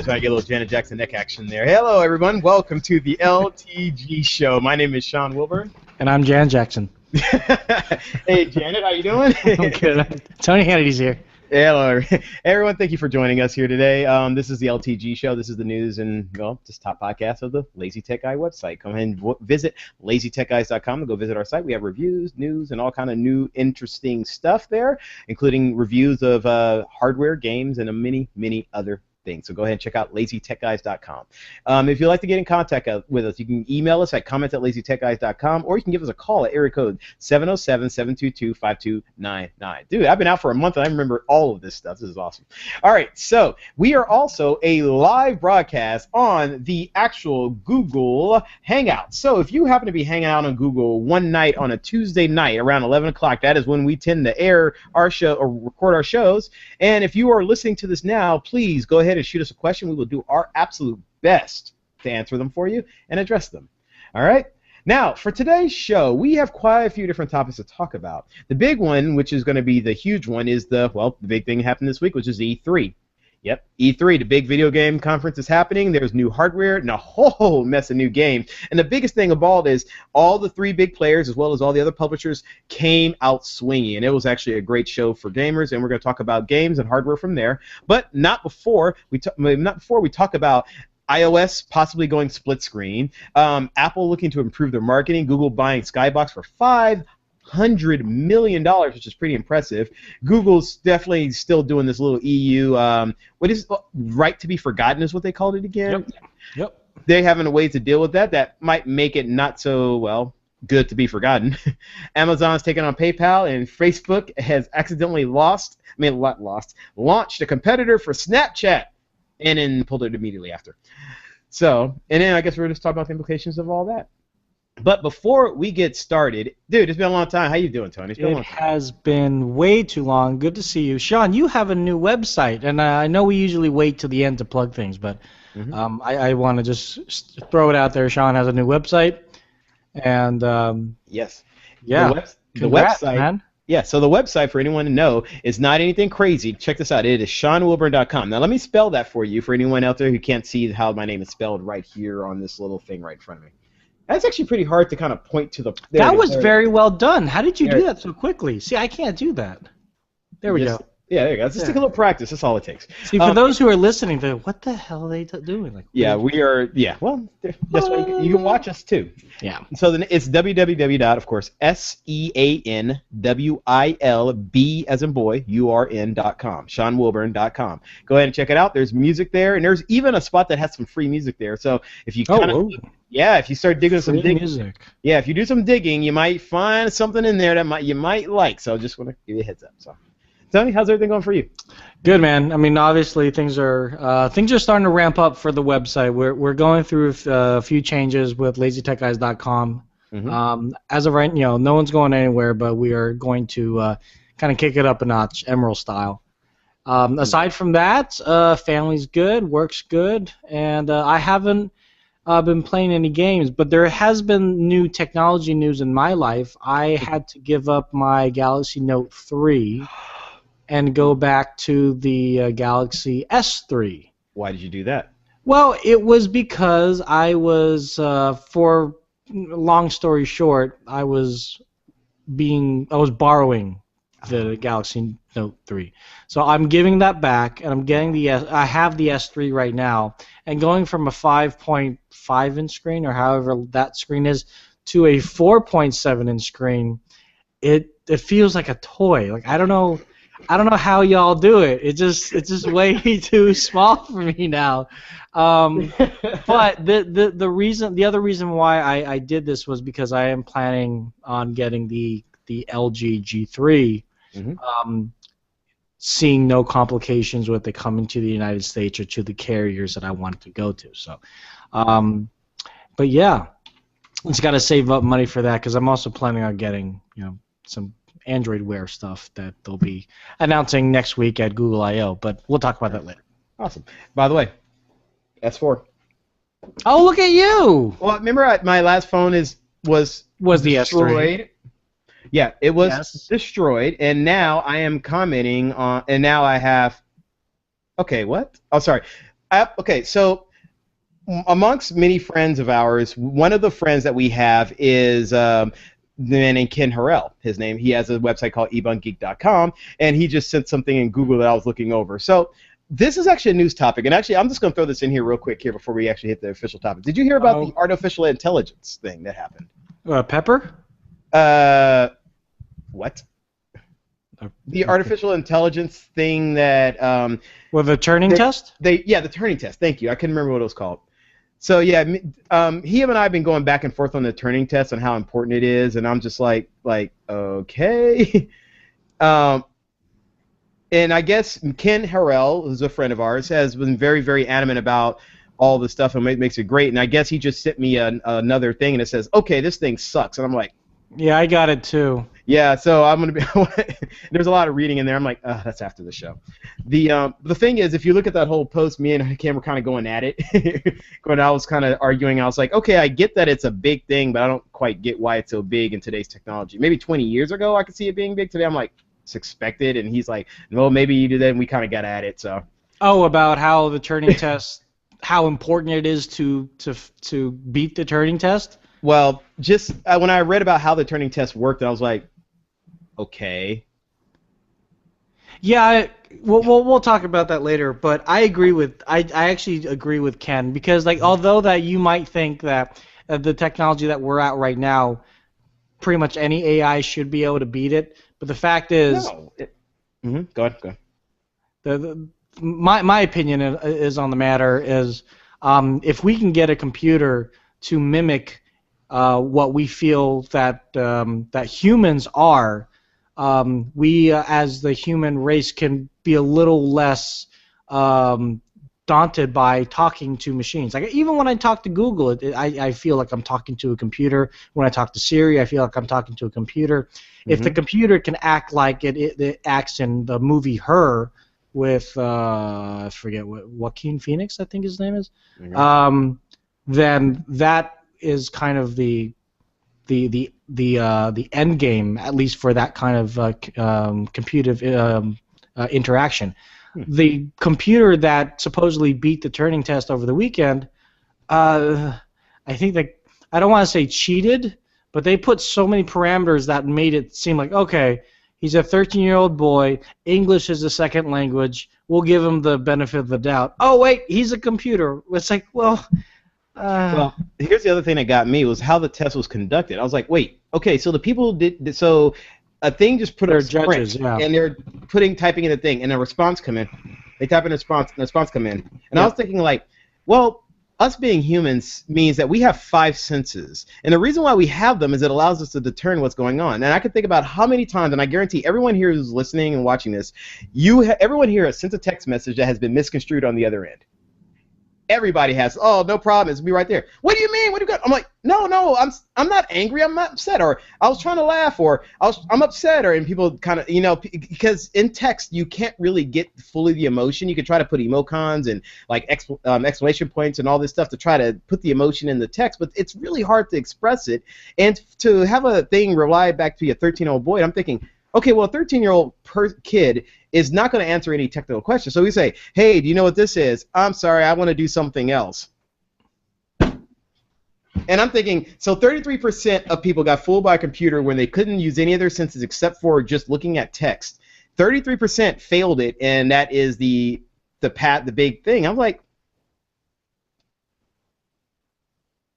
That's why I get a little Janet Jackson neck action there. Hello, everyone. Welcome to the LTG show. My name is Sean Wilburn. And I'm Jan Jackson. Hey, Janet, how you doing? I'm good. Tony Hannity's here. Hello, everyone. Thank you for joining us here today. This is the LTG show. This is the news and, well, just top podcast of the Lazy Tech Guy website. Come ahead and visit lazytechguys.com to go visit our site. We have reviews, news, and all kind of new, interesting stuff there, including reviews of hardware, games, and many, many other things. So go ahead and check out lazytechguys.com. If you'd like to get in contact with us, you can email us at comments@lazytechguys.com, or you can give us a call at area code 707-722-5299. Dude, I've been out for a month and I remember all of this stuff. This is awesome. All right, so we are also a live broadcast on the actual Google Hangout. So if you happen to be hanging out on Google one night on a Tuesday night around 11 o'clock, that is when we tend to air our show or record our shows. And if you are listening to this now, please go ahead and shoot us a question. We will do our absolute best to answer them for you and address them. All right? Now, for today's show, we have quite a few different topics to talk about. The big one, which is going to be the huge one, is the big thing happened this week, which is E3. Yep, E3, the big video game conference is happening. There's new hardware and a whole mess of new games. And the biggest thing of all is all the three big players, as well as all the other publishers, came out swinging. And it was actually a great show for gamers. And we're going to talk about games and hardware from there. But not before we talk about iOS possibly going split screen, Apple looking to improve their marketing, Google buying Skybox for $500 million, which is pretty impressive. Google's definitely still doing this little EU, what is right to be forgotten is what they called it again? Yep. They're having a way to deal with that. That might make it not so, good to be forgotten. Amazon's taken on PayPal, and Facebook has accidentally launched a competitor for Snapchat, and then pulled it immediately after. So, and then I guess we're just talking about the implications of all that. But before we get started, dude, it's been a long time. How you doing, Tony? It's been a long time. It has been way too long. Good to see you. Sean, you have a new website, and I know we usually wait till the end to plug things, but I want to just throw it out there. Sean has a new website, and yes. Yeah. The website, man. Yeah, so the website, for anyone to know, is not anything crazy. Check this out. It is SeanWilburn.com. Now, let me spell that for you, for anyone out there who can't see how my name is spelled right here on this little thing right in front of me. That's actually pretty hard to kind of point to the... That was very well done. How did you do that so quickly? See, I can't do that. There we go. Yeah, there you go. Just take a little practice. That's all it takes. See, for those who are listening, what the hell are they doing? Like, we are... Yeah, well, that's why you can watch us, too. Yeah. So then it's SEANWILB as in boy, URN.com, SeanWilburn.com. Go ahead and check it out. There's music there, and there's even a spot that has some free music there. So if you if you start digging some music. Yeah, if you do some digging, you might find something in there that you might like. So I just want to give you a heads up. So, Tony, how's everything going for you? Good, man. I mean, obviously things are starting to ramp up for the website. We're going through a few changes with LazyTechGuys.com. As of right, no one's going anywhere, but we are going to kind of kick it up a notch, Emerald style. Aside from that, family's good, work's good, and I haven't been playing any games, but there has been new technology news in my life. I had to give up my Galaxy Note 3 and go back to the Galaxy S3. Why did you do that? Well, it was because I was, for long story short, I was borrowing the Galaxy Note 3. So I'm giving that back, and I'm getting I have the S3 right now, and going from a 5.5-inch screen, or however that screen is, to a 4.7-inch screen, it feels like a toy. Like I don't know how y'all do it. It's just way too small for me now. But the other reason why I did this was because I am planning on getting the LG G3. Seeing no complications with it coming to the United States or to the carriers that I want to go to. So, but yeah, just got to save up money for that because I'm also planning on getting some Android Wear stuff that they'll be announcing next week at Google I/O. But we'll talk about that later. Awesome. By the way, S4. Oh, look at you! Well, remember my last phone was the S3. Yeah, it was destroyed, and now I am commenting on, and now I have, okay, what? Oh, sorry. Okay, so amongst many friends of ours, one of the friends that we have is the man named Ken Harrell. His name. He has a website called ebungeek.com, and he just sent something in Google that I was looking over. So this is actually a news topic, and actually, I'm just going to throw this in here real quick here before we actually hit the official topic. Did you hear about the Oh, artificial intelligence thing that happened? Pepper? Uh, what? Uh, The artificial intelligence thing that With a turning test? yeah, the Turing test. Thank you. I couldn't remember what it was called. So yeah, him and I have been going back and forth on the Turing test and how important it is, and I'm just like okay. um, and I guess Ken Harrell, who's a friend of ours, has been very, very adamant about all the stuff and makes it great. And I guess he just sent me another thing, and it says, okay, this thing sucks. And I'm like, Yeah, I got it too. yeah, so I'm gonna be. There's a lot of reading in there. I'm like, that's after the show. The thing is, if you look at that whole post, me and Cam were kind of going at it. I was kind of arguing. I was like, okay, I get that it's a big thing, but I don't quite get why it's so big in today's technology. Maybe 20 years ago, I could see it being big. Today, I'm like, it's expected. And he's like, well, maybe you do that. And we kind of got at it. So. Oh, about how the turning test, how important it is to beat the turning test? Well, just when I read about how the Turing test worked, I was like, okay. Yeah, we'll talk about that later. But I actually agree with Ken because like although that you might think that the technology that we're at right now, pretty much any AI should be able to beat it. But the fact is, No. Go ahead. my opinion is on the matter is if we can get a computer to mimic what we feel that that humans are, we as the human race can be a little less daunted by talking to machines. Like even when I talk to Google, I feel like I'm talking to a computer. When I talk to Siri, I feel like I'm talking to a computer. If the computer can act like it acts in the movie Her with I forget what Joaquin Phoenix, I think his name is, then that is kind of the end game, at least for that kind of computer interaction. The computer that supposedly beat the Turing test over the weekend, I think that I don't want to say cheated, but they put so many parameters that made it seem like, okay, he's a 13-year-old boy, English is a second language, we'll give him the benefit of the doubt. Oh wait, he's a computer. It's like, well. Well, here's the other thing that got me was how the test was conducted. I was like, wait, okay, so the people did so a thing just put They're up judges, sprint, yeah. and they're typing in the thing, and a response come in. They type in a response, and the response come in. And I was thinking like, well, us being humans means that we have 5 senses, and the reason why we have them is it allows us to discern what's going on. And I can think about how many times, and I guarantee everyone here who's listening and watching this, everyone here has sent a text message that has been misconstrued on the other end. Everybody has. Oh, no problem. It's me right there. What do you mean? What do you got? I'm like, no. I'm not angry. I'm not upset. Or I was trying to laugh. Or I'm upset. Or and people kind of because in text you can't really get fully the emotion. You can try to put emoticons and like exclamation points and all this stuff to try to put the emotion in the text, but it's really hard to express it. And to have a thing rely back to a 13-year-old boy, I'm thinking, okay, well, a 13-year-old kid is not going to answer any technical questions. So we say, hey, do you know what this is? I'm sorry, I want to do something else. And I'm thinking, so 33% of people got fooled by a computer when they couldn't use any of their senses except for just looking at text. 33% failed it, and that is the big thing. I'm like,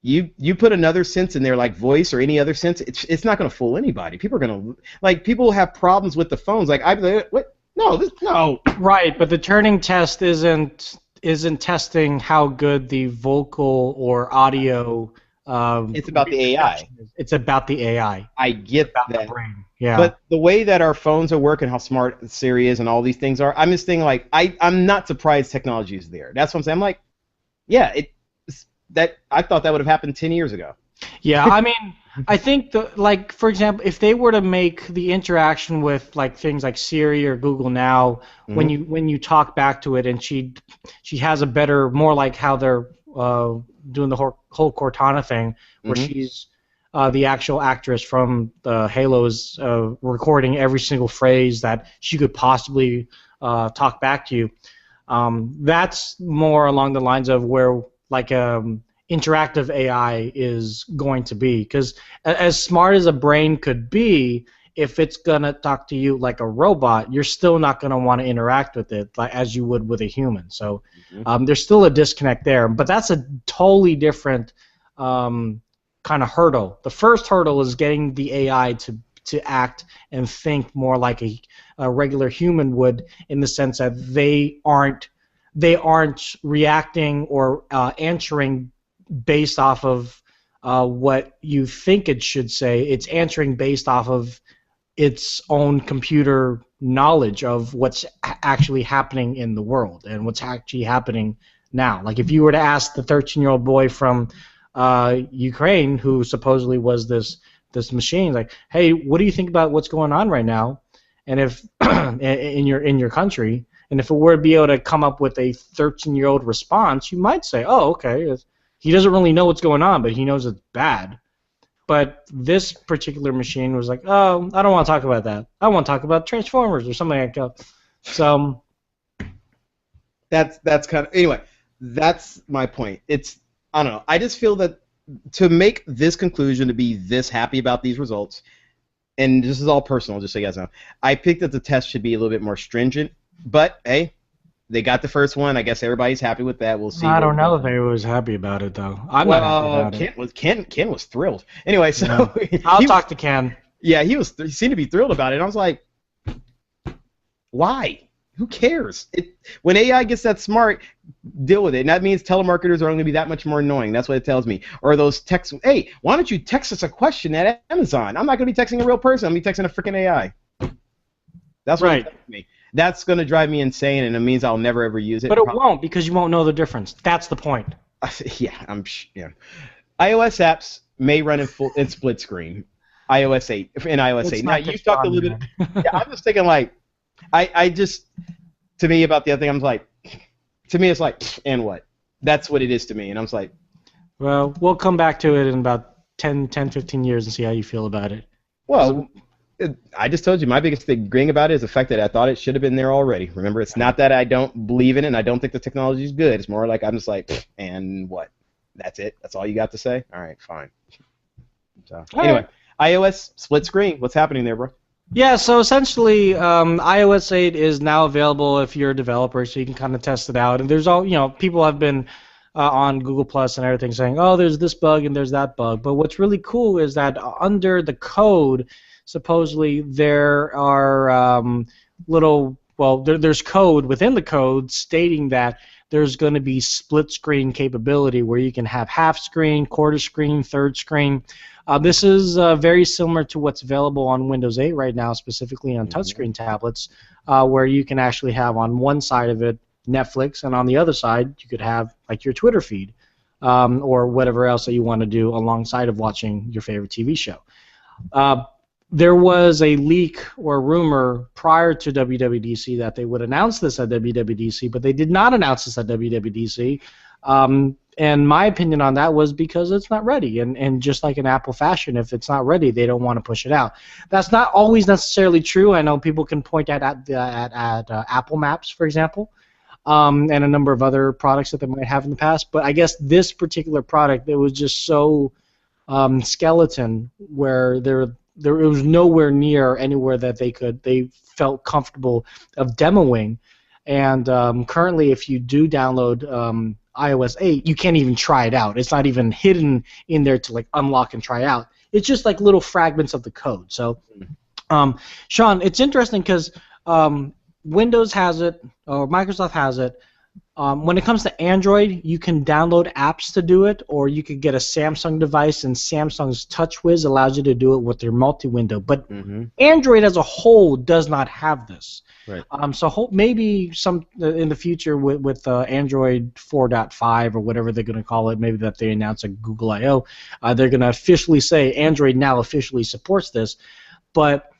you put another sense in there like voice or any other sense, it's not going to fool anybody. People are going to people have problems with the phones. Like what? No. Right, but the Turing test isn't testing how good the vocal or audio. It's about the AI. It's about the AI. I get about that. The brain. Yeah. But the way that our phones are working, how smart Siri is, and all these things are, I'm just thinking like I'm not surprised technology is there. That's what I'm saying. I'm like, yeah, I thought that would have happened 10 years ago. Yeah, I mean, I think for example, if they were to make the interaction with like things like Siri or Google Now, when you talk back to it and she has a better, more like how they're doing the whole Cortana thing, where she's the actual actress from Halo is recording every single phrase that she could possibly talk back to you. That's more along the lines of where like interactive AI is going to be. Because as smart as a brain could be, if it's gonna talk to you like a robot, you're still not gonna want to interact with it like as you would with a human. So there's still a disconnect there. But that's a totally different kind of hurdle. The first hurdle is getting the AI to act and think more like a regular human would, in the sense that they aren't reacting or answering based off of what you think it should say. It's answering based off of its own computer knowledge of what's actually happening in the world and what's actually happening now. Like if you were to ask the 13-year-old boy from Ukraine, who supposedly was this machine, like, hey, what do you think about what's going on right now? And if in your country, and if it were to be able to come up with a 13-year-old response, you might say, oh, okay, he doesn't really know what's going on, but he knows it's bad. But this particular machine was like, oh, I don't want to talk about that. I want to talk about Transformers or something like that. So that's kind of, anyway, that's my point. It's, I don't know. I just feel that to make this conclusion, to be this happy about these results, and this is all personal, just so you guys know, I picked that the test should be a little bit more stringent. But hey, they got the first one. I guess everybody's happy with that. We'll see. I don't know if they was happy about it though. I'm not happy about it. Ken was thrilled. Anyway, so I'll talk to Ken. Yeah, he seemed to be thrilled about it. And I was like, why? Who cares? When AI gets that smart, deal with it. And that means telemarketers are only going to be that much more annoying. That's what it tells me. Or those texts. Hey, why don't you text us a question at Amazon? I'm not going to be texting a real person. I'm going to be texting a freaking AI. That's what it tells me. That's going to drive me insane, and it means I'll never ever use it. But it won't, because you won't know the difference. That's the point. Yeah. iOS apps may run in split screen. iOS 8. In iOS 8. Now, you talked a little bit. Yeah, I'm just thinking, like, to me, about the other thing, I'm like, to me, it's like, and what? That's what it is to me. And I'm just like, well, we'll come back to it in about 10, 15 years and see how you feel about it. Well, I just told you my biggest thing about it is the fact that I thought it should have been there already. Remember, it's not that I don't believe in it and I don't think the technology is good. It's more like I'm just like, and what? That's it? That's all you got to say? All right, fine. So, anyway, iOS split screen. What's happening there, bro? Yeah, so essentially, iOS 8 is now available if you're a developer, so you can kind of test it out. And there's people have been on Google Plus and everything saying, oh, there's this bug and there's that bug. But what's really cool is that under the code, supposedly there are there's code within the code stating that there's going to be split screen capability where you can have half screen, quarter screen, third screen. This is very similar to what's available on Windows 8 right now, specifically on touchscreen tablets, where you can actually have on one side of it Netflix, and on the other side you could have like your Twitter feed or whatever else that you want to do alongside of watching your favorite TV show. There was a leak or rumor prior to WWDC that they would announce this at WWDC, but they did not announce this at WWDC. And my opinion on that was because it's not ready. And just like in Apple fashion, if it's not ready, they don't want to push it out. That's not always necessarily true. I know people can point at Apple Maps, for example, and a number of other products that they might have in the past. But I guess this particular product, it was just so skeleton where it was nowhere near anywhere that they felt comfortable of demoing. And currently, if you do download iOS 8, you can't even try it out. It's not even hidden in there to like unlock and try out. It's just like little fragments of the code. So, Sean, it's interesting because Windows has it, or Microsoft has it. When it comes to Android, you can download apps to do it, or you could get a Samsung device, and Samsung's TouchWiz allows you to do it with their multi-window. But Android as a whole does not have this. Right. So maybe in the future with Android 4.5 or whatever they're going to call it, maybe that they announce at Google I/O, they're going to officially say Android now officially supports this. But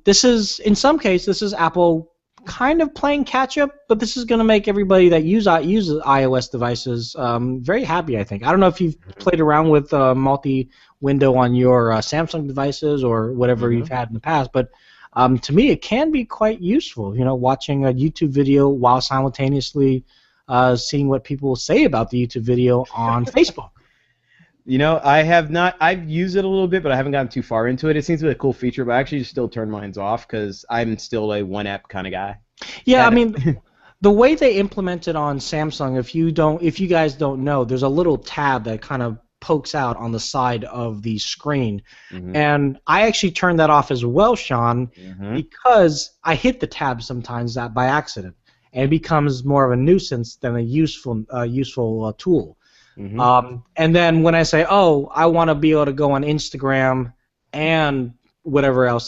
this is Apple kind of playing catch up, but this is going to make everybody that uses iOS devices very happy, I think. I don't know if you've played around with multi-window on your Samsung devices or whatever you've had in the past, but to me it can be quite useful. Watching a YouTube video while simultaneously seeing what people say about the YouTube video on Facebook. I have not. I've used it a little bit, but I haven't gotten too far into it. It seems to be a cool feature, but I actually just still turn mine off because I'm still a one app kind of guy. Yeah, I mean, the way they implement it on Samsung, if you guys don't know, there's a little tab that kind of pokes out on the side of the screen, and I actually turned that off as well, Sean, because I hit the tab sometimes by accident, and it becomes more of a nuisance than a useful tool. And then when I say, oh, I want to be able to go on Instagram and whatever else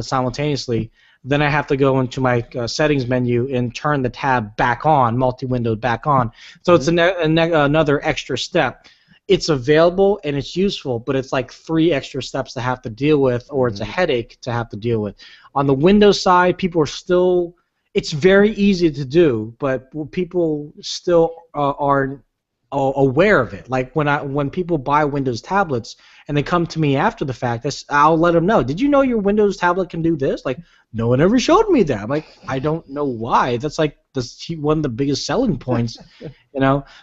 simultaneously, then I have to go into my settings menu and turn the tab back on, multi-windowed back on. So it's another extra step. It's available and it's useful, but it's like 3 extra steps to have to deal with, or it's a headache to have to deal with. On the Windows side, people are still, it's very easy to do, but people still aren't aware of it. Like when people buy Windows tablets and they come to me after the fact, I'll let them know, did you know your Windows tablet can do this? Like, no one ever showed me that. I'm like, I don't know why. That's like one of the biggest selling points,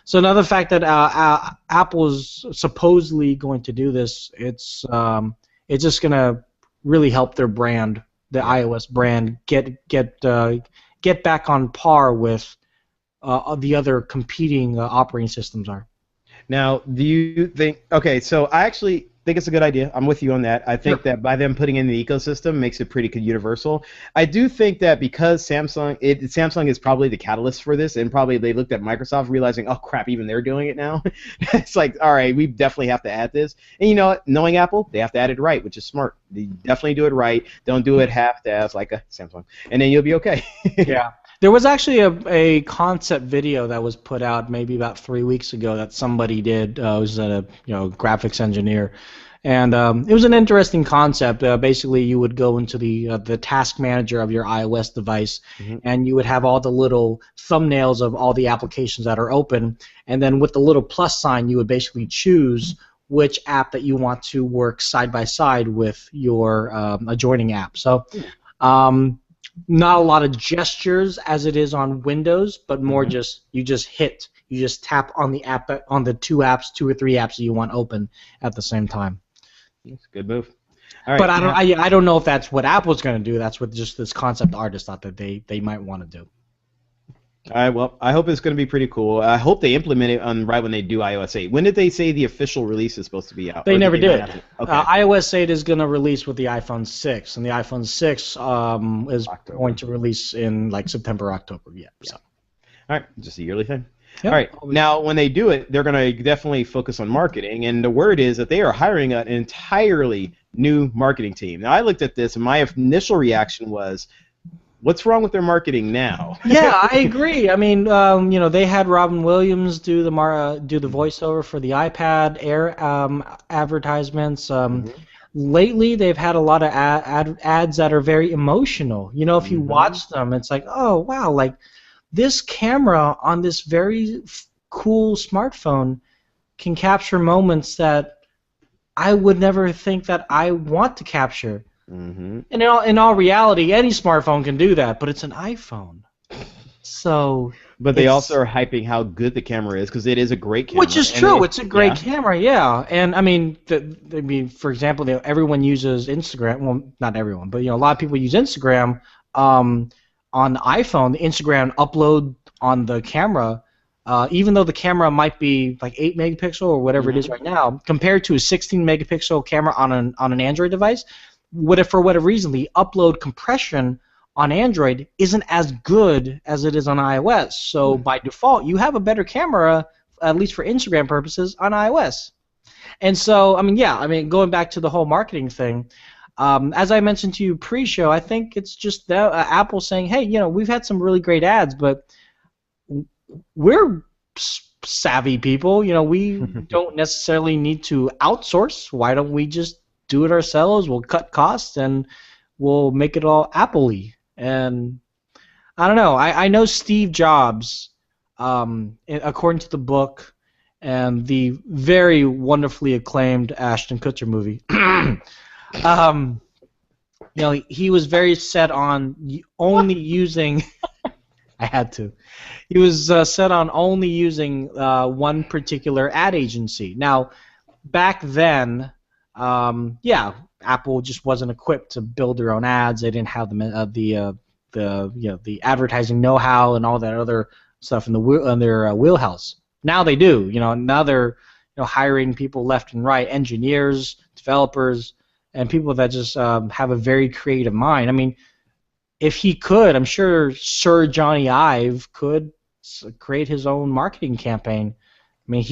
So another fact that Apple's supposedly going to do this, it's just going to really help their brand, the iOS brand, get back on par with the other competing operating systems are. Now, do you think? Okay, so I actually think it's a good idea. I'm with you on that. I think that by them putting in the ecosystem makes it pretty universal. I do think that because Samsung is probably the catalyst for this, and probably they looked at Microsoft realizing, oh crap, even they're doing it now. It's like, all right, we definitely have to add this. And you know what? Knowing Apple, they have to add it right, which is smart. They definitely do it right. Don't do it half-assed like a Samsung, and then you'll be okay. Yeah. There was actually a concept video that was put out maybe about 3 weeks ago that somebody did. It was a graphics engineer, and it was an interesting concept. Basically, you would go into the task manager of your iOS device, and you would have all the little thumbnails of all the applications that are open, and then with the little plus sign, you would basically choose which app that you want to work side by side with your adjoining app. So. Not a lot of gestures as it is on Windows, but more you just tap on the app, on the 2 or 3 apps that you want open at the same time. That's a good move. All right, but I don't know if that's what Apple's going to do. That's what just this concept artist thought that they might want to do. All right, well, I hope it's going to be pretty cool. I hope they implement it right when they do iOS 8. When did they say the official release is supposed to be out? They never did. Okay. iOS 8 is going to release with the iPhone 6, and the iPhone 6 is going to release in like September, October. Yeah. So. All right, just a yearly thing. Yep. All right, now when they do it, they're going to definitely focus on marketing, and the word is that they are hiring an entirely new marketing team. Now, I looked at this, and my initial reaction was, what's wrong with their marketing now? Yeah, I agree. I mean, they had Robin Williams do the voiceover for the iPad Air advertisements. Lately, they've had a lot of ads that are very emotional. If you watch them, it's like, oh wow, like this camera on this very cool smartphone can capture moments that I would never think that I want to capture. And in all reality, any smartphone can do that, but it's an iPhone. So. But they also are hyping how good the camera is because it is a great camera. Which is true. It's a great camera, yeah. And I mean, for example, everyone uses Instagram. Well, not everyone, but a lot of people use Instagram on the iPhone. The Instagram upload on the camera. Even though the camera might be like 8 megapixel or whatever it is right now, compared to a 16 megapixel camera on an Android device. For whatever reason, the upload compression on Android isn't as good as it is on iOS. So by default, you have a better camera, at least for Instagram purposes, on iOS. And so, going back to the whole marketing thing, as I mentioned to you pre-show, I think it's just Apple saying, hey, we've had some really great ads, but we're savvy people. We don't necessarily need to outsource. Why don't we just do it ourselves? We'll cut costs and we'll make it all Apple-y. And I don't know. I know Steve Jobs, according to the book and the very wonderfully acclaimed Ashton Kutcher movie, you know, he was very set on only using. I had to. He was set on only using one particular ad agency. Now, back then, yeah, Apple just wasn't equipped to build their own ads. They didn't have the advertising know-how and all that other stuff in their wheelhouse. Now they do. You know, now they're hiring people left and right, engineers, developers, and people that just have a very creative mind. I mean, if he could, I'm sure Sir Johnny Ive could create his own marketing campaign. I mean,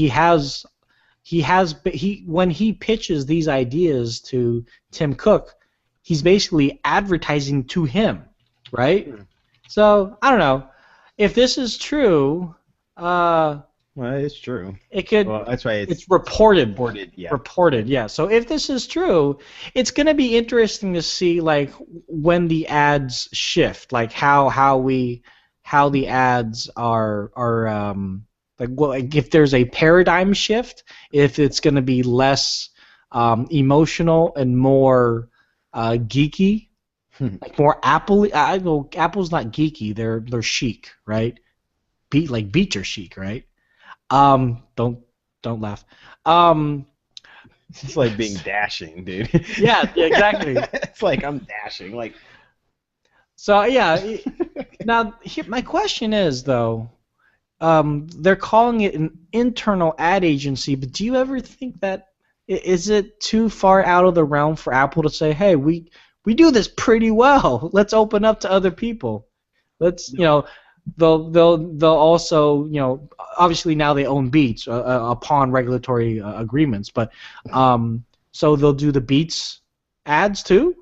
when he pitches these ideas to Tim Cook, he's basically advertising to him, right? So I don't know if this is true. Well, it's true. It could. Well, that's why it's reported. Yeah. Reported, yeah. So if this is true, it's going to be interesting to see like when the ads shift, like how the ads are like if there's a paradigm shift, if it's going to be less emotional and more geeky, like more Apple. I know Apple's not geeky; they're chic, right? Beats are chic, right? Don't laugh. It's like being dashing, dude. Yeah, exactly. It's like I'm dashing, like. So yeah. Now, my question is though, they're calling it an internal ad agency, but do you ever think that is it too far out of the realm for Apple to say, hey, we do this pretty well. Let's open up to other people. Let's They'll also, obviously now they own Beats upon regulatory agreements, but so they'll do the Beats ads too.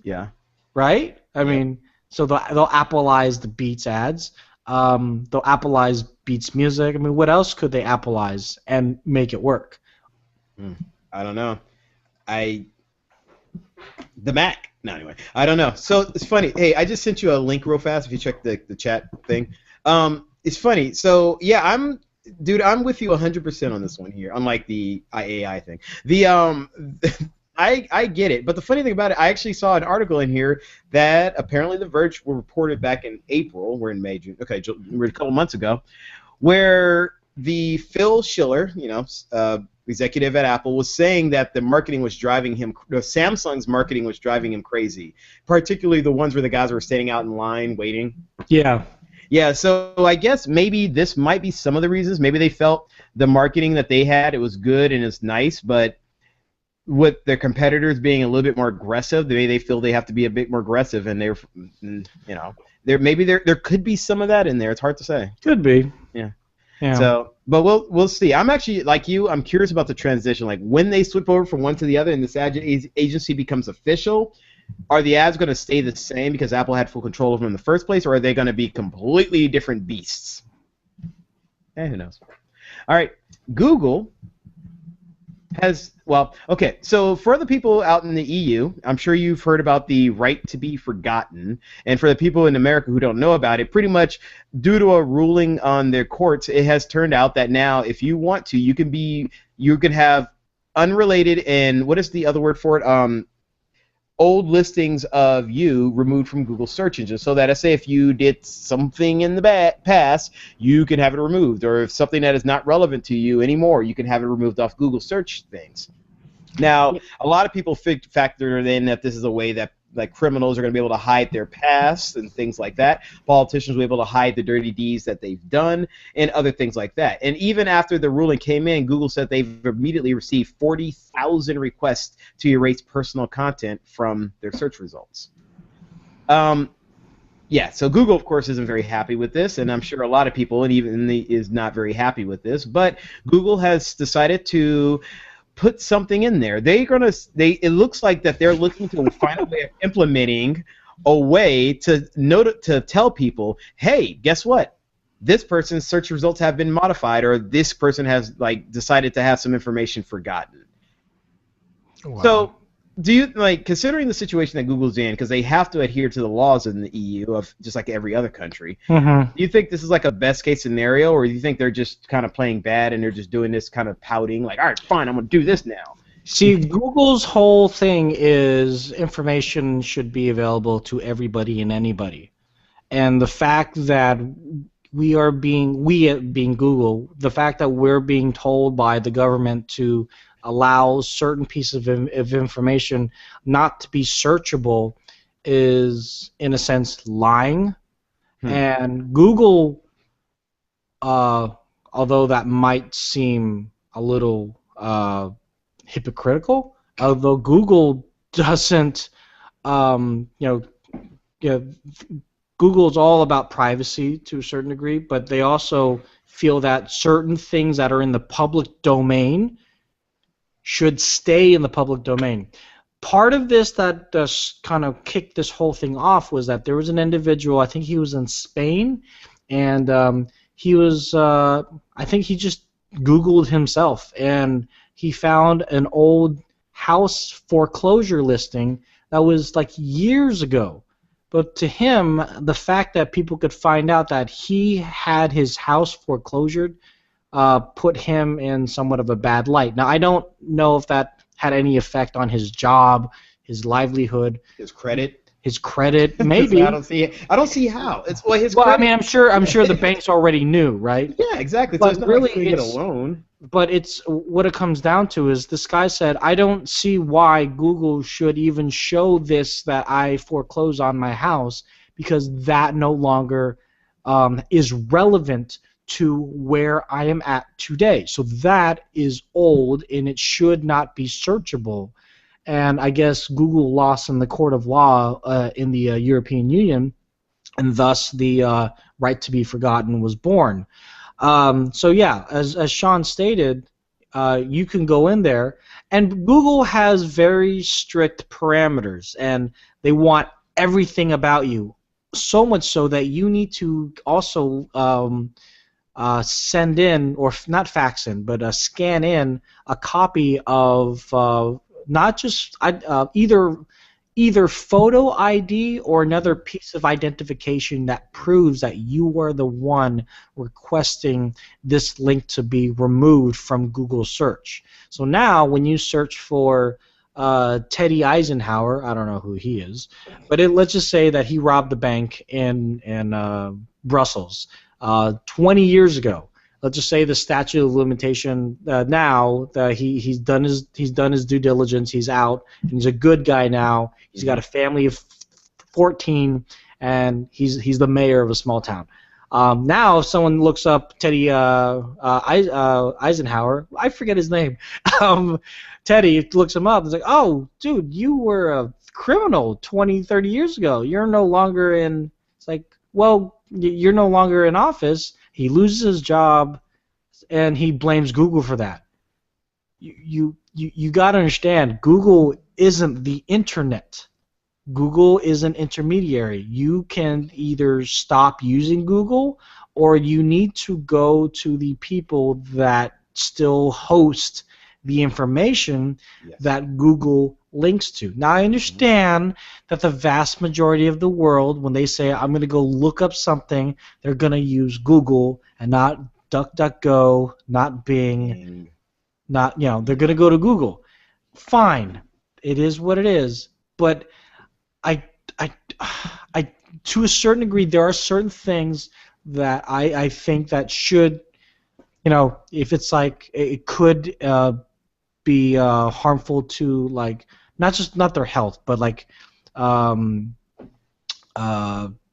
Yeah. Right. I mean, so they'll Appleize the Beats ads. They'll Appleize Beats music. I mean, what else could they Appleize and make it work? I don't know. The Mac. No, anyway, I don't know. So it's funny. Hey, I just sent you a link real fast. If you check the chat thing, it's funny. So yeah, I'm with you 100% on this one here. Unlike the IAI thing, I get it. But the funny thing about it, I actually saw an article in here that apparently The Verge were reported back in April. We're in May, June. Okay, we're a couple months ago, where the Phil Schiller, executive at Apple, was saying that the marketing was driving him. Samsung's marketing was driving him crazy, particularly the ones where the guys were standing out in line waiting. Yeah. Yeah. So I guess maybe this might be some of the reasons. Maybe they felt the marketing that they had, it was good and it's nice, but with their competitors being a little bit more aggressive, they feel they have to be a bit more aggressive, and there could be some of that in there. It's hard to say. Could be. Yeah. Yeah. So, but we'll see. I'm actually, like you, I'm curious about the transition. Like when they switch over from one to the other and this ad agency becomes official, are the ads going to stay the same because Apple had full control of them in the first place, or are they going to be completely different beasts? Who knows? All right, Google has, okay, so for the people out in the EU, I'm sure you've heard about the right to be forgotten, and for the people in America who don't know about it, pretty much due to a ruling on their courts, it has turned out that now if you want to, you can have unrelated and, what is the other word for it, old listings of you removed from Google search engine, so that, say, if you did something in the past, you can have it removed, or if something that is not relevant to you anymore, you can have it removed off Google search things. Now, a lot of people factor in that this is a way that criminals are going to be able to hide their past and things like that. Politicians will be able to hide the dirty deeds that they've done and other things like that. And even after the ruling came in, Google said they've immediately received 40,000 requests to erase personal content from their search results. Yeah, so Google, of course, isn't very happy with this, and I'm sure a lot of people is not very happy with this, but Google has decided to put something in there. It looks like that they're looking to find a way of implementing a way to tell people, hey, guess what? This person's search results have been modified, or this person has decided to have some information forgotten. Wow. So, do you considering the situation that Google's in, because they have to adhere to the laws in the EU of just like every other country? Do you think this is like a best case scenario, or do you think they're just kind of playing bad and they're just doing this kind of pouting, like, all right, fine, I'm gonna do this now? See, Google's whole thing is information should be available to everybody and anybody. And the fact that we being Google, the fact that we're being told by the government to allow certain pieces of information not to be searchable is, in a sense, lying. Hmm. And Google, uh, although that might seem a little hypocritical, although Google doesn't, you know, yeah, Google is all about privacy to a certain degree, but they also feel that certain things that are in the public domain should stay in the public domain. Part of this that kind of kicked this whole thing off was that there was an individual, I think he was in Spain, and he was, I think he just Googled himself, and he found an old house foreclosure listing that was like years ago. But to him, the fact that people could find out that he had his house foreclosured put him in somewhat of a bad light. Now, I don't know if that had any effect on his job, his livelihood, His credit. his credit. Maybe. I don't see. I don't see how. It's well, his Well, I credit. mean, I'm sure the banks already knew, right? Yeah, exactly. So But it's not really, like you get a it's loan. but it's what it comes down to is this guy said, I don't see why Google should even show this that I foreclose on my house because that no longer is relevant to where I am at today. So that is old and it should not be searchable. And I guess Google lost in the court of law in the European Union, and thus the right to be forgotten was born. So yeah, as Sean stated, you can go in there, and Google has very strict parameters, and they want everything about you. So much so that you need to also send in, or not fax in, but scan in a copy of not just either photo ID or another piece of identification that proves that you are the one requesting this link to be removed from Google search. So now when you search for Teddy Eisenhower, I don't know who he is, but let's just say that he robbed the bank in Brussels 20 years ago. Let's just say the statute of limitation now that he's done his due diligence, he's out, and he's a good guy now. He's got a family of 14, and he's the mayor of a small town. Now, if someone looks up Teddy Eisenhower, I forget his name. Teddy looks him up. It's like, oh, dude, you were a criminal 20, 30 years ago. You're no longer in. It's like, well, you're no longer in office. He loses his job, and he blames Google for that. You got to understand, Google isn't the internet. Google is an intermediary. You can either stop using Google, or you need to go to the people that still host the information that Google links to. Now, I understand that the vast majority of the world, when they say, I'm going to go look up something, they're going to use Google and not DuckDuckGo, not Bing, not, they're going to go to Google. Fine. It is what it is. But I, to a certain degree, there are certain things that I think that should, if it's like it could be harmful to, like, not their health, but like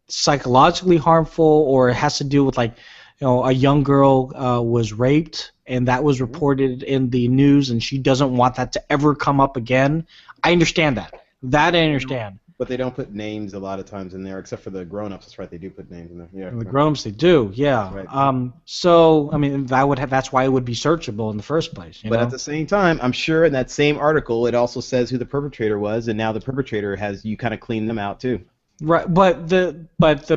psychologically harmful, or it has to do with, like, a young girl was raped and that was reported in the news, and she doesn't want that to ever come up again. I understand that. That I understand. But they don't put names a lot of times in there, except for the grown-ups. That's right, they do put names in there. Yeah. The grown-ups, they do, yeah. Right. So, I mean, that's why it would be searchable in the first place. But at the same time, I'm sure in that same article, it also says who the perpetrator was, and now the perpetrator has you kind of clean them out too. Right, but the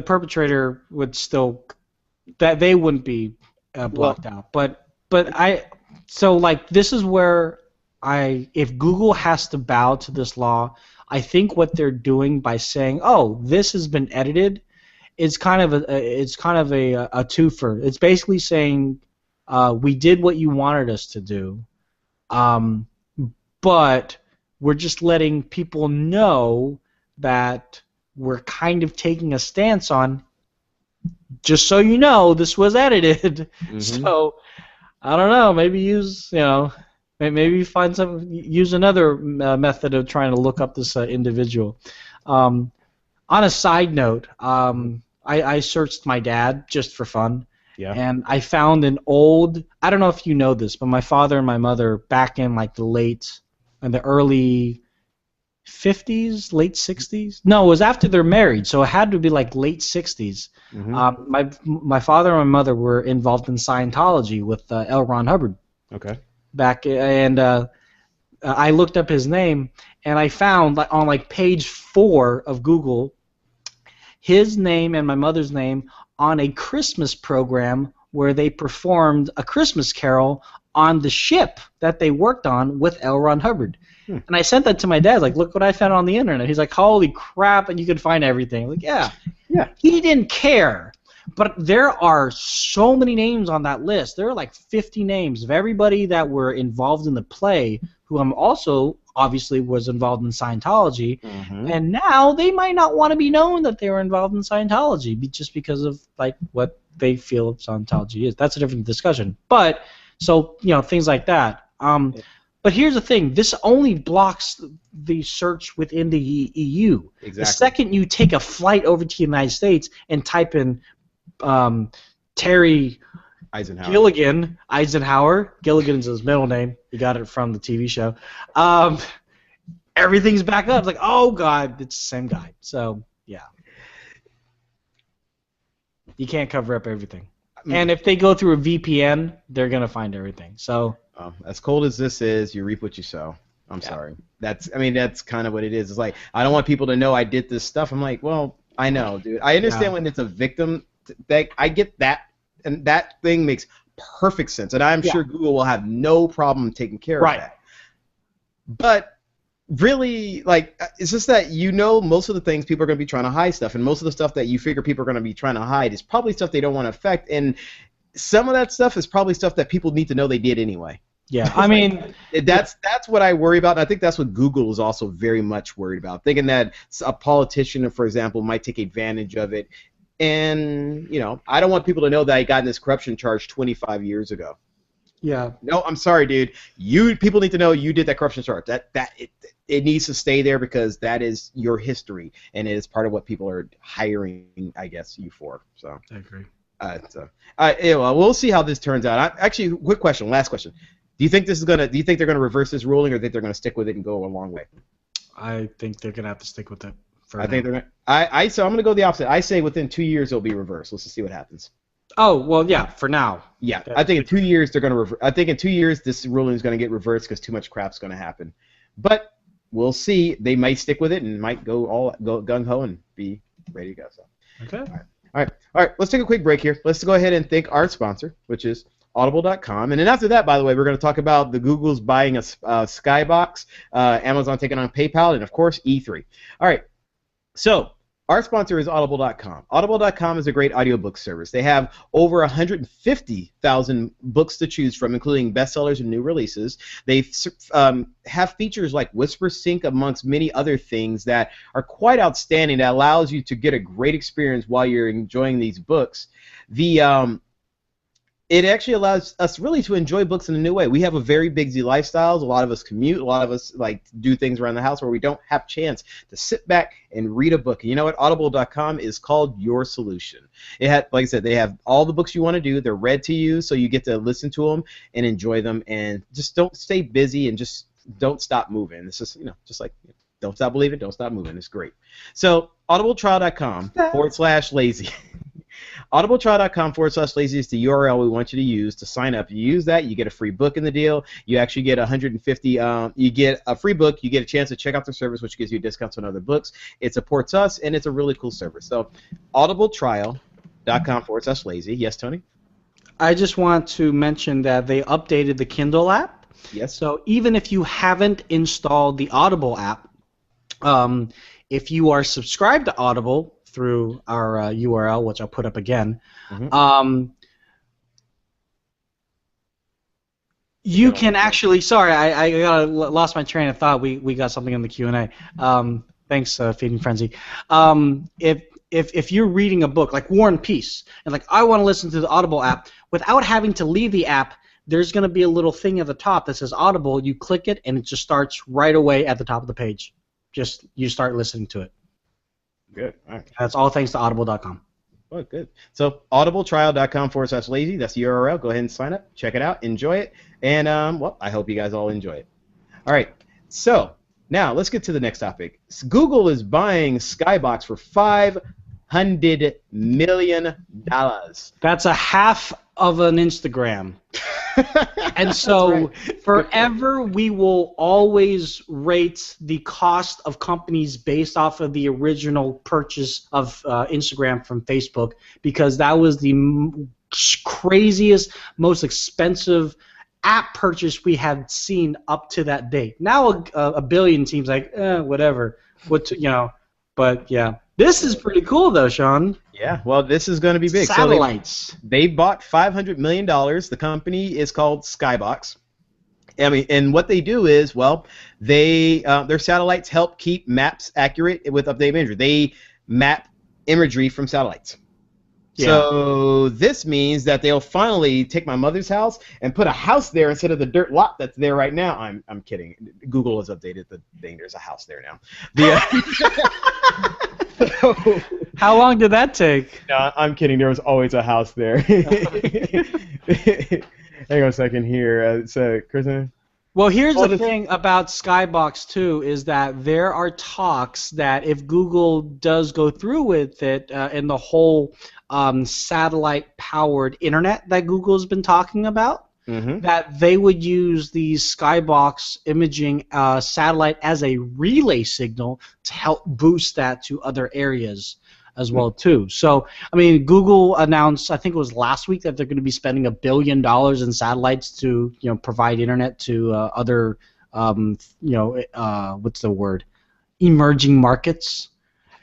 perpetrator would still, that they wouldn't be blocked out. But so, like, this is where if Google has to bow to this law, I think what they're doing by saying, "Oh, this has been edited," is kind of a twofer. It's basically saying, "We did what you wanted us to do, but we're just letting people know that we're kind of taking a stance on, just so you know, this was edited. Mm-hmm. So I don't know, maybe maybe use another method of trying to look up this individual. On a side note, I searched my dad just for fun. Yeah. And I found an old, I don't know if you know this, but my father and my mother back in like the early 50s, late 60s. No, it was after they're married, so it had to be like late 60s. My father and my mother were involved in Scientology with L. Ron Hubbard. Okay. I looked up his name, and I found on like page 4 of Google his name and my mother's name on a Christmas program where they performed a Christmas carol on the ship that they worked on with L. Ron Hubbard. And I sent that to my dad, like, look what I found on the internet. He's like, holy crap, and you can find everything. I'm like, yeah. He didn't care. But there are so many names on that list. There are like 50 names of everybody that were involved in the play, who I'm also obviously was involved in Scientology. And now they might not want to be known that they were involved in Scientology just because of like what they feel Scientology is. That's a different discussion. But so, things like that. But here's the thing. This only blocks the search within the EU. Exactly. The second you take a flight over to the United States and type in Terry Eisenhower. Gilligan's his middle name. He got it from the TV show. Everything's back up. It's like, oh, God, it's the same guy. So, yeah. You can't cover up everything. And if they go through a VPN, they're going to find everything. So... as cold as this is, you reap what you sow. I'm sorry. That's kind of what it is. It's like, I don't want people to know I did this stuff. I'm like, well, I know, dude. I understand when it's a victim. I get that, and that thing makes perfect sense. And I'm sure Google will have no problem taking care of that. But really, like, it's just that most of the things people are going to be trying to hide stuff, and most of the stuff that you figure people are going to be trying to hide is probably stuff they don't want to affect, and some of that stuff is probably stuff that people need to know they did anyway. Yeah, I mean, that's what I worry about, and I think that's what Google is also very much worried about, thinking that a politician, for example, might take advantage of it. And, I don't want people to know that I got in this corruption charge 25 years ago. Yeah. No, I'm sorry, dude. People need to know you did that corruption charge. It needs to stay there because that is your history, and it is part of what people are hiring, I guess, you for. So I agree. We'll see how this turns out. Actually, quick question, last question. Do you think they're gonna reverse this ruling, or do you think they're gonna stick with it and go a long way? I think they're gonna have to stick with it. Think they're gonna. So I'm gonna go the opposite. I say within 2 years it'll be reversed. Let's just see what happens. Oh well, yeah. For now. Yeah, I think in 2 years they're gonna I think in 2 years this ruling is gonna get reversed because too much crap's gonna happen. But we'll see. They might stick with it and might go gung ho and be ready to go. So. Okay. All right. Let's take a quick break here. Let's go ahead and thank our sponsor, which is Audible.com. And then after that, by the way, we're going to talk about the Google's buying a Skybox, Amazon taking on PayPal, and of course E3. All right. So our sponsor is Audible.com. Audible.com is a great audiobook service. They have over 150,000 books to choose from, including bestsellers and new releases. They have features like Whisper Sync, amongst many other things that are quite outstanding, that allows you to get a great experience while you're enjoying these books. It actually allows us really to enjoy books in a new way. We have a very busy lifestyles. A lot of us commute. A lot of us like do things around the house where we don't have chance to sit back and read a book. And you know what? Audible.com is called your solution. It had, like I said, they have all the books you want to do. They're read to you, so you get to listen to them and enjoy them. And just don't stay busy and just don't stop moving. It's just, just like, don't stop believing, don't stop moving. It's great. So audibletrial.com/lazy. audibletrial.com/lazy is the URL we want you to use to sign up. You use that, you get a free book in the deal. You actually get 150. You get a free book. You get a chance to check out their service, which gives you discounts on other books. It supports us, and it's a really cool service. So audibletrial.com/lazy. Yes, Tony? I just want to mention that they updated the Kindle app. Yes. So even if you haven't installed the Audible app, if you are subscribed to Audible through our URL, which I'll put up again, You can actually. Sorry, I lost my train of thought. We got something in the Q&A. Thanks, Feeding Frenzy. If you're reading a book like War and Peace, and like I want to listen to the Audible app without having to leave the app, there's going to be a little thing at the top that says Audible. You click it, and it just starts right away at the top of the page. Just you start listening to it. Good. All right. That's all thanks to Audible.com. Oh, good. So audibletrial.com/lazy. That's the URL. Go ahead and sign up. Check it out. Enjoy it. And, well, I hope you guys all enjoy it. All right. So now let's get to the next topic. Google is buying Skybox for $500 million. That's a half of an Instagram. And so right. forever we will always rate the cost of companies based off of the original purchase of Instagram from Facebook, because that was the craziest, most expensive app purchase we had seen up to that date. Now a billion seems like whatever. But yeah. This is pretty cool though, Sean. Yeah, well, this is going to be big. Satellites. So they bought $500 million. The company is called Skybox. I mean, and what they do is, well, their satellites help keep maps accurate with updated imagery. They map imagery from satellites. Yeah. So this means that they'll finally take my mother's house and put a house there instead of the dirt lot that's there right now. I'm kidding. Google has updated the thing. There's a house there now. So, how long did that take? No, I'm kidding. There was always a house there. Hang on a second here. So, Kristen? Well, here's the thing about Skybox too, is that there are talks that if Google does go through with it and the whole satellite-powered internet that Google's been talking about, that they would use the Skybox imaging satellite as a relay signal to help boost that to other areas as well too. So, I mean, Google announced, I think it was last week, that they're going to be spending $1 billion in satellites to, provide internet to other, what's the word, emerging markets.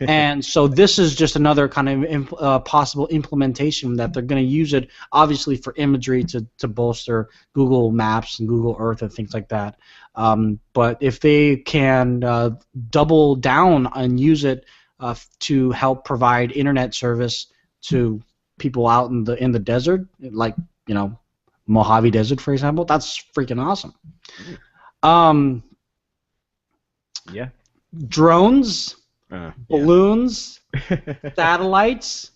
And so this is just another kind of possible implementation that they're going to use it, obviously, for imagery to bolster Google Maps and Google Earth and things like that. But if they can double down and use it to help provide internet service to people out in the desert, like Mojave Desert, for example, that's freaking awesome. Yeah. Drones. Balloons, satellites,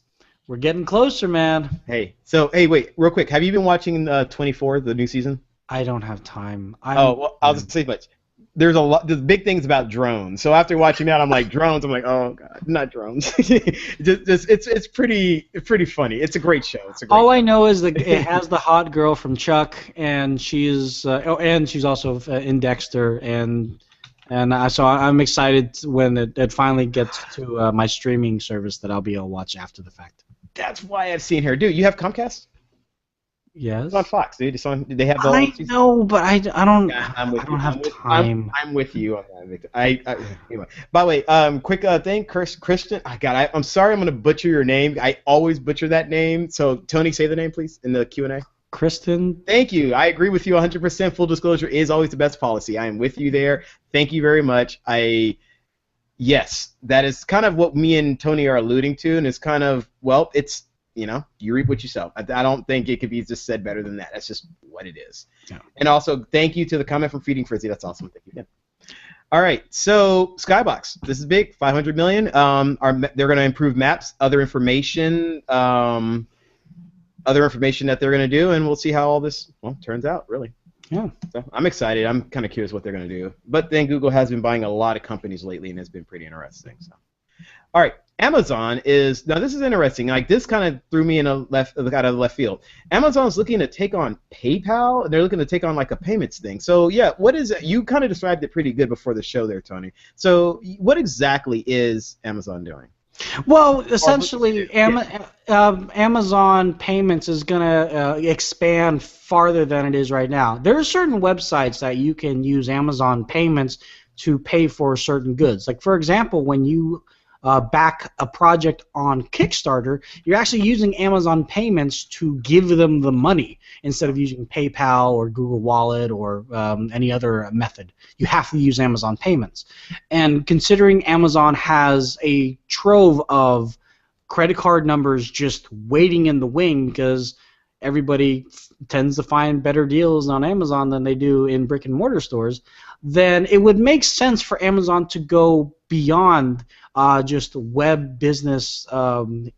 we're getting closer, man. Hey, wait, real quick. Have you been watching 24, the new season? I don't have time. Well, I'll just say much. There's the big things about drones. So after watching that, I'm like, drones. I'm like, oh god, not drones. It's pretty funny. It's a great show. All I know is that it has the hot girl from Chuck, and she's also in Dexter, so I'm excited when it finally gets to my streaming service that I'll be able to watch after the fact. That's why I've seen her. Dude, you have Comcast? Yes. It's on Fox, dude. They have the I know, but I don't have time. I'm with you on that. Anyway. By the way, quick thing, Christian. I'm sorry, I'm gonna butcher your name. I always butcher that name. So Tony, say the name, please, in the Q&A. Kristen. Thank you. I agree with you 100%. Full disclosure is always the best policy. I am with you there. Thank you very much. Yes, that is kind of what me and Tony are alluding to, and it's kind of, well, it's, you reap what you sow. I don't think it could be just said better than that. That's just what it is. Yeah. And also, thank you to the comment from Feeding Frizzy. That's awesome. Thank you again. All right, so Skybox. This is big. $500 million. They're going to improve maps, other information that they're going to do, and we'll see how all this turns out, really. Yeah. So I'm excited. I'm kind of curious what they're going to do. But then Google has been buying a lot of companies lately, and it's been pretty interesting. So, all right, Amazon is now. This is interesting. Like this kind of threw me in out of left field. Amazon's looking to take on PayPal, and they're looking to take on like a payments thing. So yeah, what is it? You kind of described it pretty good before the show there, Tony. So what exactly is Amazon doing? Well, essentially, Amazon Payments is going to expand farther than it is right now. There are certain websites that you can use Amazon Payments to pay for certain goods. Like, for example, when you back a project on Kickstarter, you're actually using Amazon payments to give them the money instead of using PayPal or Google Wallet or any other method. You have to use Amazon payments. And considering Amazon has a trove of credit card numbers just waiting in the wing because everybody tends to find better deals on Amazon than they do in brick and mortar stores, then it would make sense for Amazon to go beyond just web business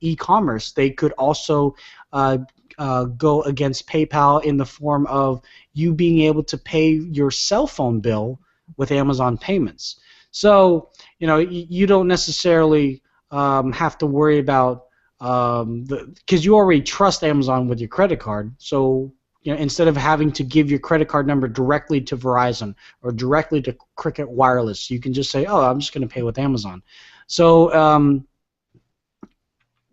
e-commerce. They could also go against PayPal in the form of you being able to pay your cell phone bill with Amazon payments. So, you don't necessarily have to worry about because you already trust Amazon with your credit card. So, instead of having to give your credit card number directly to Verizon or directly to Cricket Wireless, you can just say, "Oh, I'm just going to pay with Amazon." So,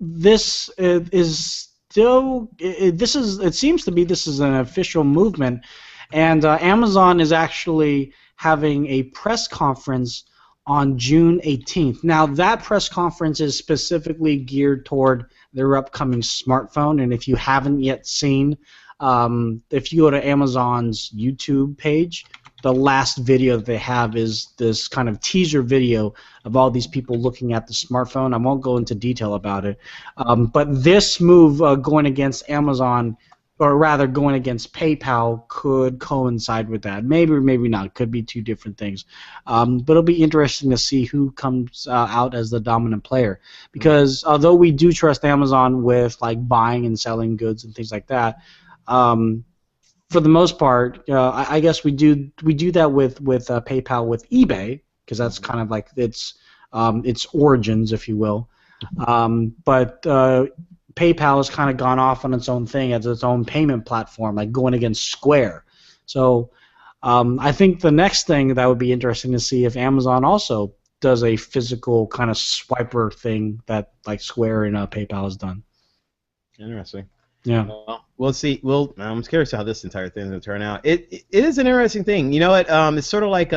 this is still it seems to be this is an official movement, and Amazon is actually having a press conference on June 18th. Now, that press conference is specifically geared toward their upcoming smartphone, and if you haven't yet seen, if you go to Amazon's YouTube page, the last video that they have is this kind of teaser video of all these people looking at the smartphone. I won't go into detail about it, but this move going against Amazon, or rather going against PayPal, could coincide with that. Maybe or maybe not. It could be two different things. But it'll be interesting to see who comes out as the dominant player. Because although we do trust Amazon with like buying and selling goods and things like that, for the most part, I guess we do that with PayPal with eBay, because that's kind of like its origins, if you will. But PayPal has kind of gone off on its own thing as its own payment platform, like going against Square. So I think the next thing that would be interesting to see if Amazon also does a physical kind of swiper thing that like Square and PayPal has done. Interesting. Yeah. Well, we'll see. I'm curious how this entire thing is going to turn out. It is an interesting thing. You know what? It's sort of like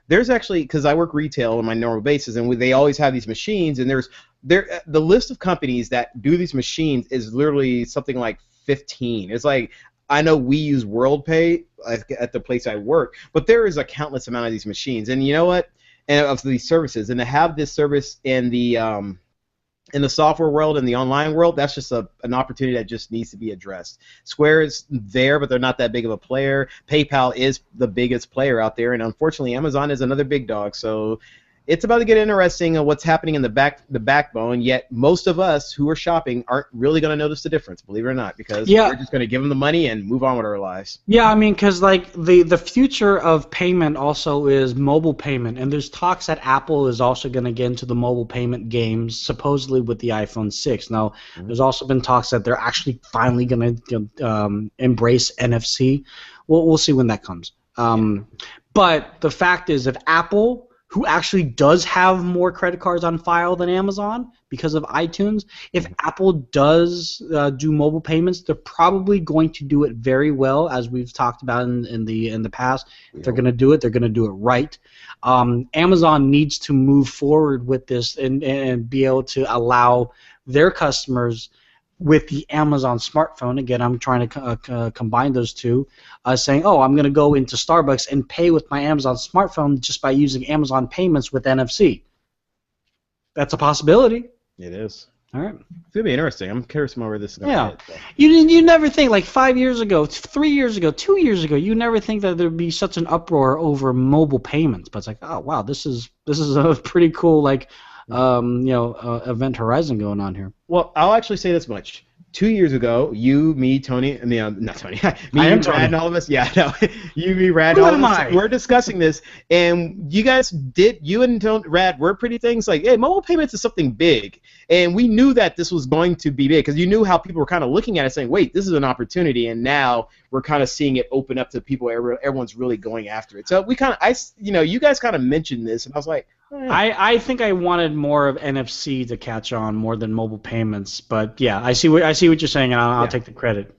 there's actually, because I work retail on my normal basis, and they always have these machines, and the list of companies that do these machines is literally something like 15. It's like, I know we use WorldPay at the place I work, but there is a countless amount of these machines, and you know what? And of these services, and to have this service in the software world and the online world, that's just an opportunity that just needs to be addressed. Square is there, but they're not that big of a player. PayPal is the biggest player out there, and unfortunately Amazon is another big dog. So it's about to get interesting on what's happening in the backbone, yet most of us who are shopping aren't really going to notice the difference, believe it or not, because we're just going to give them the money and move on with our lives. Yeah, I mean, because like the future of payment also is mobile payment, and there's talks that Apple is also going to get into the mobile payment games, supposedly with the iPhone 6. Now, there's also been talks that they're actually finally going to embrace NFC. We'll see when that comes. But the fact is, if Apple, who actually does have more credit cards on file than Amazon because of iTunes, if Apple does do mobile payments, they're probably going to do it very well, as we've talked about in the past. If they're going to do it, they're going to do it right. Amazon needs to move forward with this and be able to allow their customers with the Amazon smartphone. Again, I'm trying to combine those two, saying, oh, I'm going to go into Starbucks and pay with my Amazon smartphone just by using Amazon payments with NFC. That's a possibility. It is. All right. It's going to be interesting. I'm curious more where this is going to hit. So. You never think, like 5 years ago, 3 years ago, 2 years ago, you never think that there'd be such an uproar over mobile payments. But it's like, oh, wow, this is a pretty cool, like, event horizon going on here. Well, I'll actually say this much. 2 years ago, you, me, Tony, not Tony, me, I am Rad, Tony. and all of us, you, me, Rad, Who all of am us, I? we're discussing this, and you and Tony, Rad, were pretty things like, hey, mobile payments is something big, and we knew that this was going to be big, because you knew how people were kind of looking at it saying, wait, this is an opportunity, and now we're kind of seeing it open up to people, everyone's really going after it. So we kind of, you guys kind of mentioned this, and I was like, I think I wanted more of NFC to catch on more than mobile payments, but yeah, I see what you're saying, and I'll take the credit.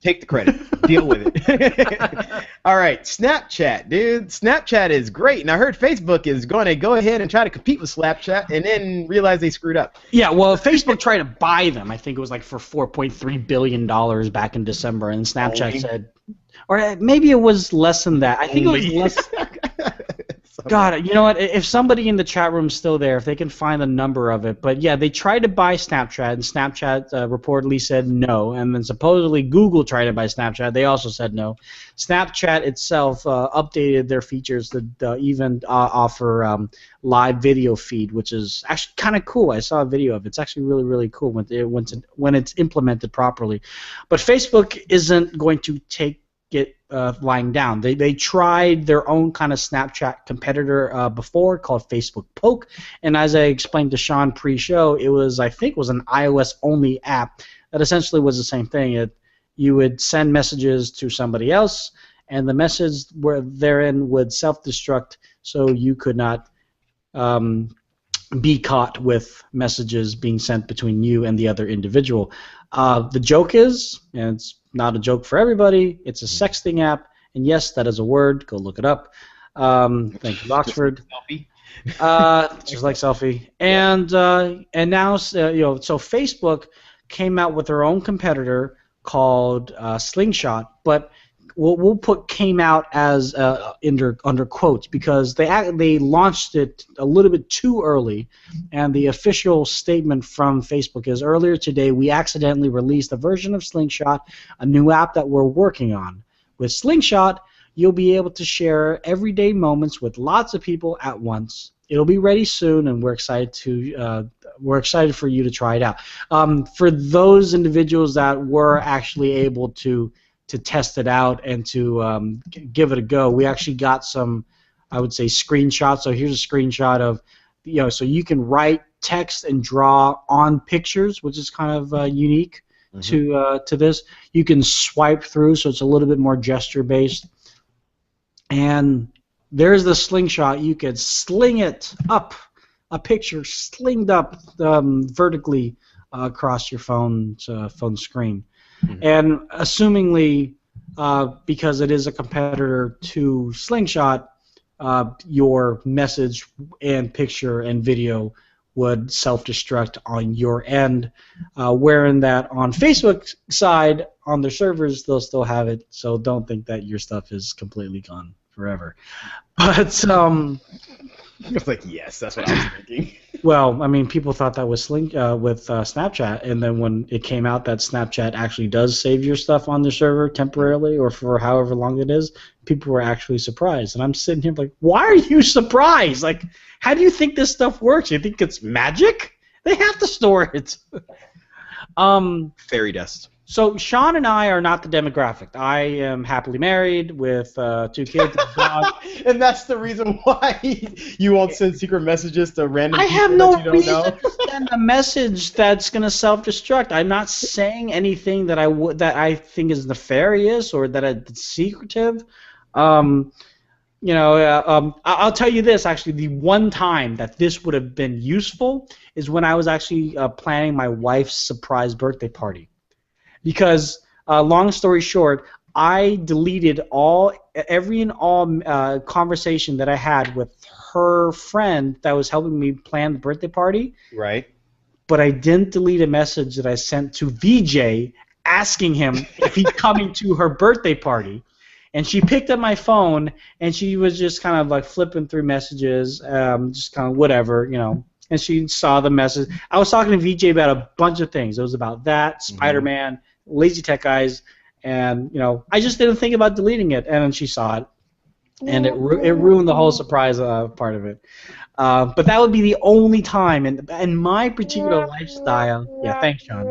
Take the credit. Deal with it. All right, Snapchat, dude. Snapchat is great, and I heard Facebook is going to go ahead and try to compete with Snapchat, and then realize they screwed up. Yeah, well, Facebook tried to buy them. I think it was like for $4.3 billion back in December, and Snapchat said, or maybe it was less than that. I think it was less. God, you know what? If somebody in the chat room is still there, if they can find the number of it. But yeah, they tried to buy Snapchat, and Snapchat reportedly said no. And then supposedly Google tried to buy Snapchat. They also said no. Snapchat itself updated their features to even offer live video feed, which is actually kind of cool. I saw a video of it. It's actually really, really cool when it's implemented properly. But Facebook isn't going to take it lying down. They tried their own kind of Snapchat competitor before called Facebook Poke, and as I explained to Sean pre-show, I think it was an iOS only app that essentially was the same thing. You would send messages to somebody else, and the message therein would self-destruct, so you could not be caught with messages being sent between you and the other individual. The joke is, and it's not a joke for everybody, it's a sexting app, and yes, that is a word. Go look it up. Thank you, Oxford. Just like selfie. And now, so Facebook came out with their own competitor called Slingshot, but we'll put came out as under quotes because they launched it a little bit too early, and the official statement from Facebook is, earlier today we accidentally released a version of Slingshot, a new app that we're working on. With Slingshot, you'll be able to share everyday moments with lots of people at once. It'll be ready soon, and we're excited for you to try it out. For those individuals that were actually able to test it out and to give it a go, we actually got some, I would say, screenshots. So here's a screenshot of, so you can write text and draw on pictures, which is kind of unique to this. You can swipe through, so it's a little bit more gesture based. And there's the Slingshot. You could sling it up, a picture slinged up vertically across your phone screen. And assumingly, because it is a competitor to Slingshot, your message and picture and video would self-destruct on your end, wherein that on Facebook's side, on their servers, they'll still have it, so don't think that your stuff is completely gone forever. But It's like, yes, that's what I was thinking. well, I mean, people thought that was with Snapchat, and then when it came out that Snapchat actually does save your stuff on their server temporarily or for however long it is, people were actually surprised. And I'm sitting here like, why are you surprised? Like, how do you think this stuff works? You think it's magic? They have to store it. Fairy dust. So Sean and I are not the demographic. I am happily married with 2 kids and a dog. And that's the reason why you won't send secret messages to random I people have no that you don't reason know. to send a message that's going to self-destruct. I'm not saying anything that I think is nefarious or that it's secretive. I'll tell you this, actually. The one time that this would have been useful is when I was actually planning my wife's surprise birthday party. Because, long story short, I deleted every conversation that I had with her friend that was helping me plan the birthday party. Right. But I didn't delete a message that I sent to VJ asking him if he's coming to her birthday party. And she picked up my phone, and she was just kind of like flipping through messages, just kind of whatever, And she saw the message. I was talking to VJ about a bunch of things. It was about that, Spider-Man, Lazy Tech Guys, and I just didn't think about deleting it. And then she saw it, and it ruined the whole surprise part of it. But that would be the only time in my particular lifestyle. Yeah, thanks, Sean.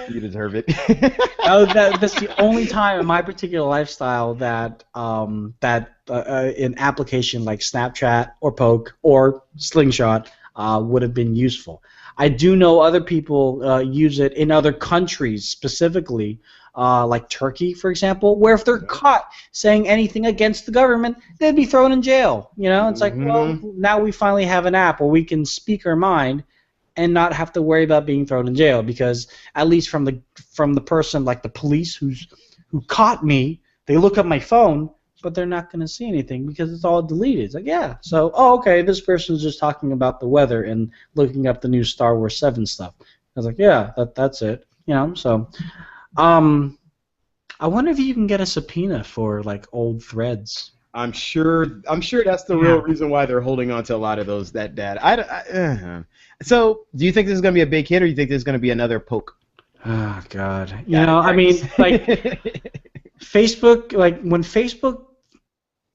You deserve it. That's the only time in my particular lifestyle that an application like Snapchat or Poke or Slingshot would have been useful. I do know other people use it in other countries, specifically like Turkey, for example, where if they're caught saying anything against the government, they'd be thrown in jail. It's like, well, now we finally have an app where we can speak our mind, and not have to worry about being thrown in jail, because at least from the person like the police who caught me, they look at my phone, but they're not going to see anything because it's all deleted. It's like, yeah, so, okay, this person's just talking about the weather and looking up the new Star Wars 7 stuff. I was like, yeah, that's it. So, I wonder if you can get a subpoena for, like, old threads. I'm sure that's the real reason why they're holding on to a lot of that data. So, do you think this is going to be a big hit, or do you think there's going to be another poke? Oh, God. I mean, like, Facebook, like, when Facebook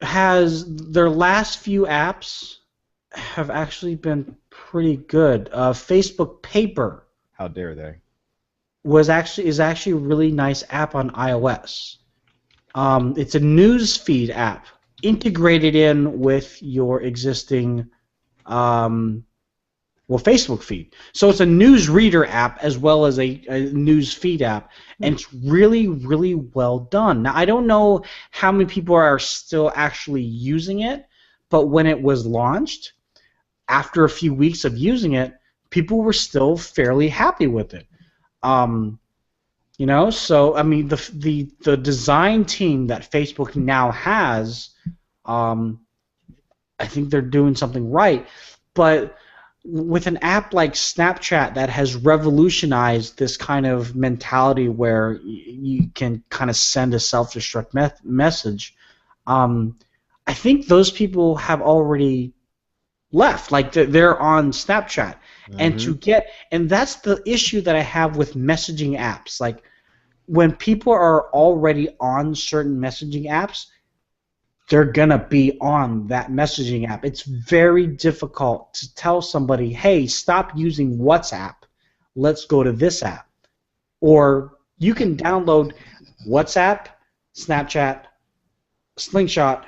has their last few apps have actually been pretty good. Facebook Paper. How dare they? is actually a really nice app on iOS. It's a news feed app integrated in with your existing Facebook feed. So it's a news reader app as well as a news feed app, and it's really, really well done. Now, I don't know how many people are still actually using it, but when it was launched, after a few weeks of using it, people were still fairly happy with it. So I mean, the design team that Facebook now has, I think they're doing something right, but with an app like Snapchat that has revolutionized this kind of mentality where you can kind of send a self-destruct message, I think those people have already left. Like, they're on Snapchat. Mm-hmm. And that's the issue that I have with messaging apps. Like, when people are already on certain messaging apps, they're going to be on that messaging app. It's very difficult to tell somebody, hey, stop using WhatsApp. Let's go to this app. Or you can download WhatsApp, Snapchat, Slingshot,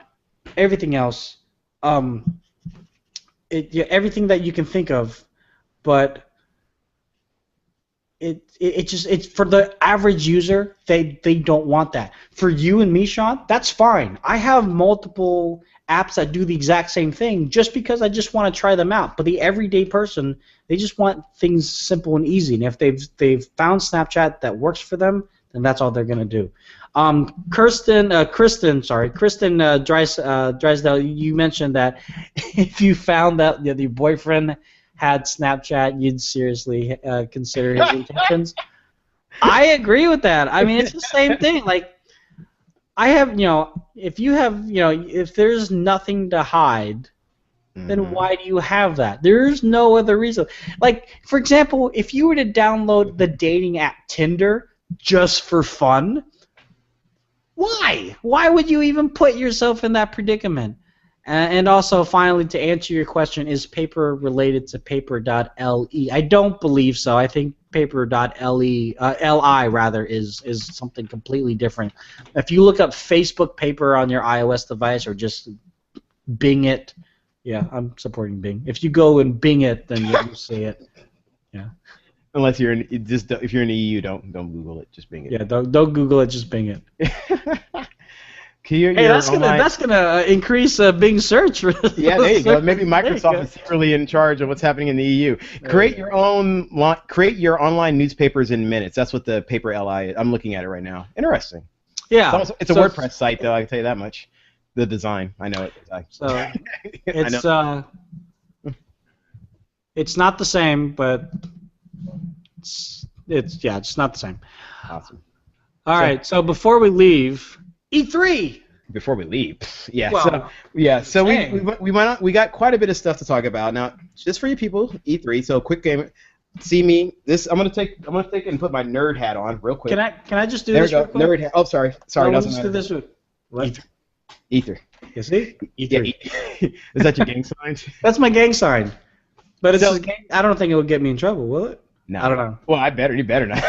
everything else, everything that you can think of, but it's for the average user, they don't want that. For you and me, Sean, that's fine. I have multiple apps that do the exact same thing just because I just want to try them out. But the everyday person, they just want things simple and easy. And if they've found Snapchat that works for them, then that's all they're gonna do. Kristen Drysdale, you mentioned that if you found that your boyfriend had Snapchat, you'd seriously consider his intentions. I agree with that. I mean, it's the same thing. Like, I have, if there's nothing to hide, then why do you have that? There's no other reason. Like, for example, if you were to download the dating app Tinder just for fun, why? Why would you even put yourself in that predicament? And also, finally, to answer your question, is Paper related to Paper.le? I don't believe so. I think Paper.li is something completely different. If you look up Facebook Paper on your iOS device or just Bing it, yeah, I'm supporting Bing. If you go and Bing it, then you'll see it. Yeah. Unless you're if you're in the EU, don't Google it, just Bing it. Yeah, don't Google it, just Bing it. That's gonna increase Bing search. Yeah, there you go. Maybe Microsoft is secretly in charge of what's happening in the EU. Create your online newspapers in minutes. That's what the Paper LI is. I'm looking at it right now. Interesting. Yeah. It's a WordPress site, though. I can tell you that much. The design, I know it. So it's not the same, but it's not the same. Awesome. All right. So before we leave. E3. Before we leave, yeah. Well, so we got quite a bit of stuff to talk about now. Just for you people, E3. So quick game. See me. I'm gonna take and put my nerd hat on real quick. Can I just do there this? There we go. Nerd hat. Oh, sorry. No, let's do this with Ether. You see? Ether. Yeah, is that your gang sign? That's my gang sign. But I don't think it will get me in trouble, will it? No. I don't know. Well, you better not.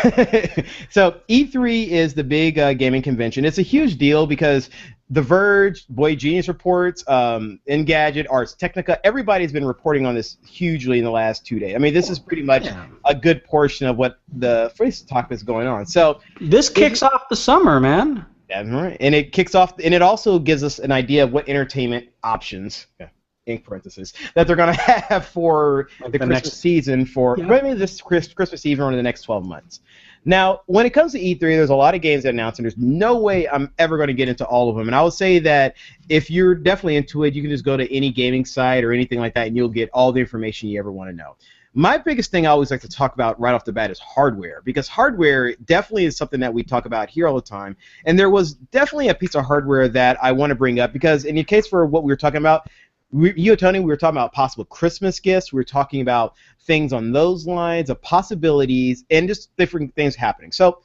So E3 is the big gaming convention. It's a huge deal because The Verge, Boy Genius Reports, Engadget, Ars Technica, everybody's been reporting on this hugely in the last 2 days. I mean, this is pretty much a good portion of what the first talk is going on. So this kicks off the summer, man. That's right. And it kicks off, and it also gives us an idea of what entertainment options. Yeah. in parentheses, that they're going to have for the Christmas season for maybe this Christmas season or in the next 12 months. Now, when it comes to E3, there's a lot of games that announced, and there's no way I'm ever going to get into all of them. And I would say that if you're definitely into it, you can just go to any gaming site or anything like that, and you'll get all the information you ever want to know. My biggest thing I always like to talk about right off the bat is hardware, because hardware definitely is something that we talk about here all the time. And there was definitely a piece of hardware that I want to bring up, because in the case for what we were talking about, you and Tony, we were talking about possible Christmas gifts. We were talking about things on those lines of possibilities and just different things happening. So,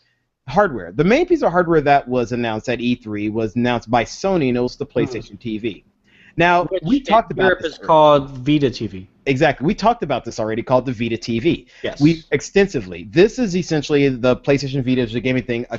hardware. The main piece of hardware that was announced at E3 was announced by Sony, and it was the PlayStation TV. Now, we talked about this. It's called Vita TV. Exactly. We talked about this already, called the Vita TV. Yes. Extensively. This is essentially the PlayStation Vita, is a gaming thing, a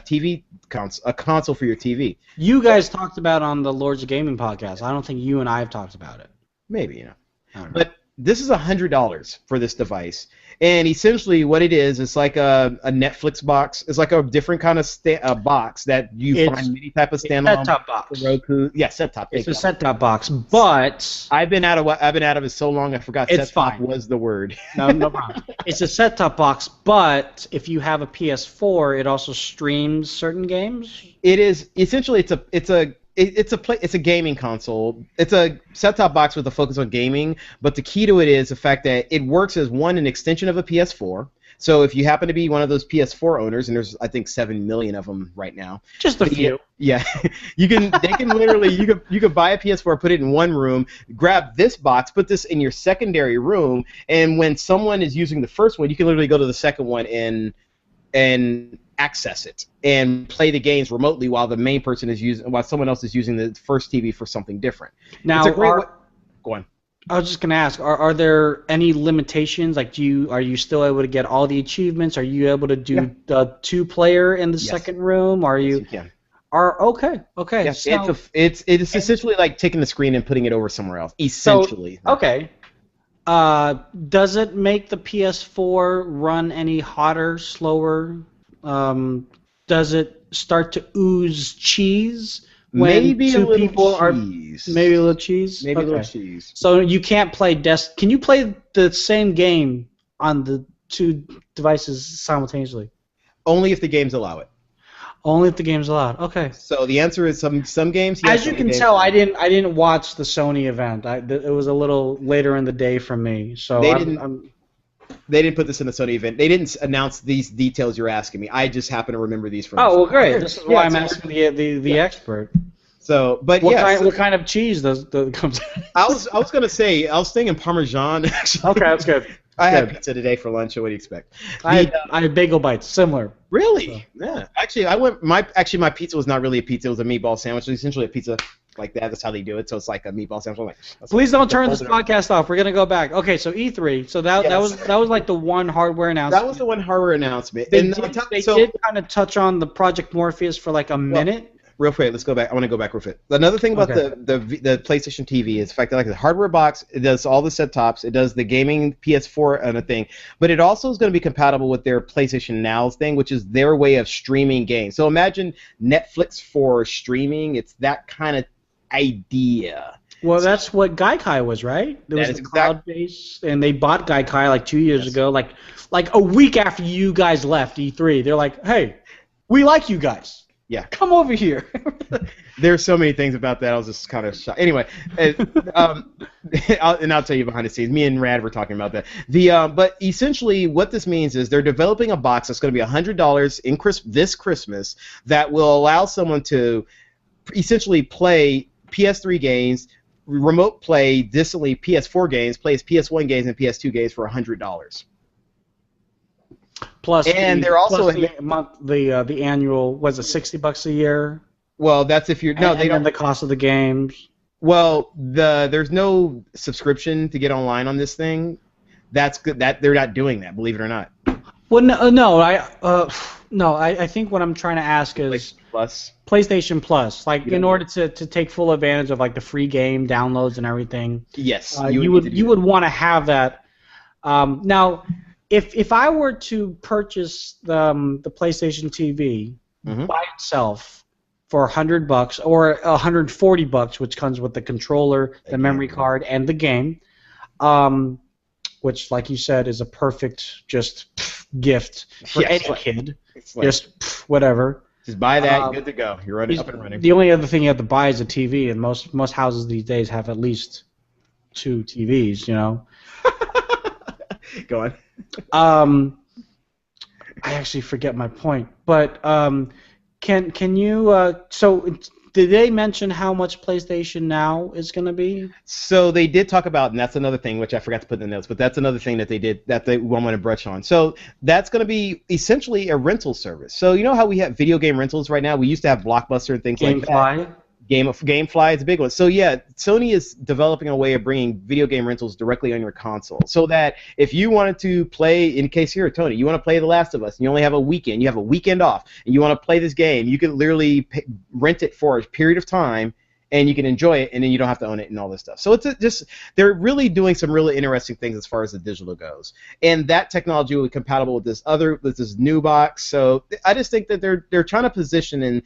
console for your TV. You guys talked about on the Lords of Gaming podcast. I don't think you and I have talked about it. Maybe, I don't know. But this is $100 for this device. And essentially what it is, it's like a Netflix box. It's like a different kind of box that you find many type of standalone. Set-top box. Roku. Yeah, set-top. It's a set-top box, but I've been out of it so long I forgot set-top was the word. No problem. It's a set-top box, but if you have a PS4, it also streams certain games. It is essentially it's a gaming console. It's a set-top box with a focus on gaming, but the key to it is the fact that it works as an extension of a PS4. So if you happen to be one of those PS4 owners, and there's I think 7 million of them right now, just a few. Yeah, you can buy a PS4, put it in one room, grab this box, put this in your secondary room, and when someone is using the first one, you can literally go to the second one and access it and play the games remotely while the main person while someone else is using the first TV for something different. Now, go on. I was just gonna ask: Are there any limitations? Like, are you still able to get all the achievements? Are you able to do the 2-player in the second room? Are you? Yes, you can. Okay. Yeah, so, it's essentially like taking the screen and putting it over somewhere else. Essentially. So, okay. Does it make the PS4 run any hotter, slower? Does it start to ooze cheese when maybe two people are maybe a little cheese? Maybe a little cheese. So you can't play Can you play the same game on the two devices simultaneously? Only if the games allow it. Only if the game's allowed. Okay. So the answer is some games. Yes, as you can tell, I didn't watch the Sony event. It was a little later in the day for me. So they didn't put this in the Sony event. They didn't announce these details you're asking me. I just happen to remember these from. Oh well, great. This is why I'm asking the expert. So, but what kind of cheese comes? I was gonna say I was thinking Parmesan. Actually. Okay, that's good. I had pizza today for lunch. So what do you expect? I had bagel bites, similar. Really? So. Yeah. Actually, my pizza was not really a pizza. It was a meatball sandwich. It was essentially a pizza like that. That's how they do it. So it's like a meatball sandwich. I'm like, please don't turn this podcast off. We're gonna go back. Okay, so E3. So that was like the one hardware announcement. That was the one hardware announcement. They did kind of touch on the Project Morpheus for like a minute. Real quick, let's go back. I want to go back real quick. Another thing about the PlayStation TV is the fact that like the hardware box, it does all the set tops, it does the gaming PS4 and a thing, but it also is going to be compatible with their PlayStation Now thing, which is their way of streaming games. So imagine Netflix for streaming. It's that kind of idea. Well, that's what Gaikai was, right? It was cloud-based, and they bought Gaikai like 2 years ago, like a week after you guys left E3. They're like, hey, we like you guys. Yeah. Come over here. There's so many things about that. I was just kind of shocked. Anyway, I'll tell you behind the scenes. Me and Rad were talking about that. But essentially, what this means is they're developing a box that's going to be $100 this Christmas that will allow someone to essentially play PS3 games, remote play distantly PS4 games, play PS1 games and PS2 games for $100. Plus, they're also the annual was it $60 a year? Well, that's if you're they don't the cost of the games. Well, there's no subscription to get online on this thing. That's good. That they're not doing that. Believe it or not. Well, no. I think what I'm trying to ask is PlayStation Plus. Like in order to take full advantage of like the free game downloads and everything. Yes, you would want to have that. Now. If I were to purchase the PlayStation TV by itself for $100 or $140, which comes with the controller, the memory card, and the game. Which, like you said, is a perfect gift for any kid. Just whatever. Just buy that, good to go. You're up and running. The only other thing you have to buy is a TV, and most houses these days have at least 2 TVs. You know. Go on. I actually forget my point, but can you? So did they mention how much PlayStation Now is going to be? So they did talk about, and that's another thing which I forgot to put in the notes, but that's another thing that they did that they want to brush on. So that's going to be essentially a rental service. So you know how we have video game rentals right now? We used to have Blockbuster and things like that. GameFly is a big one. So yeah, Sony is developing a way of bringing video game rentals directly on your console, so that if you wanted to play, in case here, Tony, you want to play The Last of Us, and you only have a weekend, you have a weekend off, and you want to play this game, you can literally rent it for a period of time, and you can enjoy it, and then you don't have to own it and all this stuff. So it's they're really doing some really interesting things as far as the digital goes, and that technology will be compatible with this new box. So I just think that they're trying to position and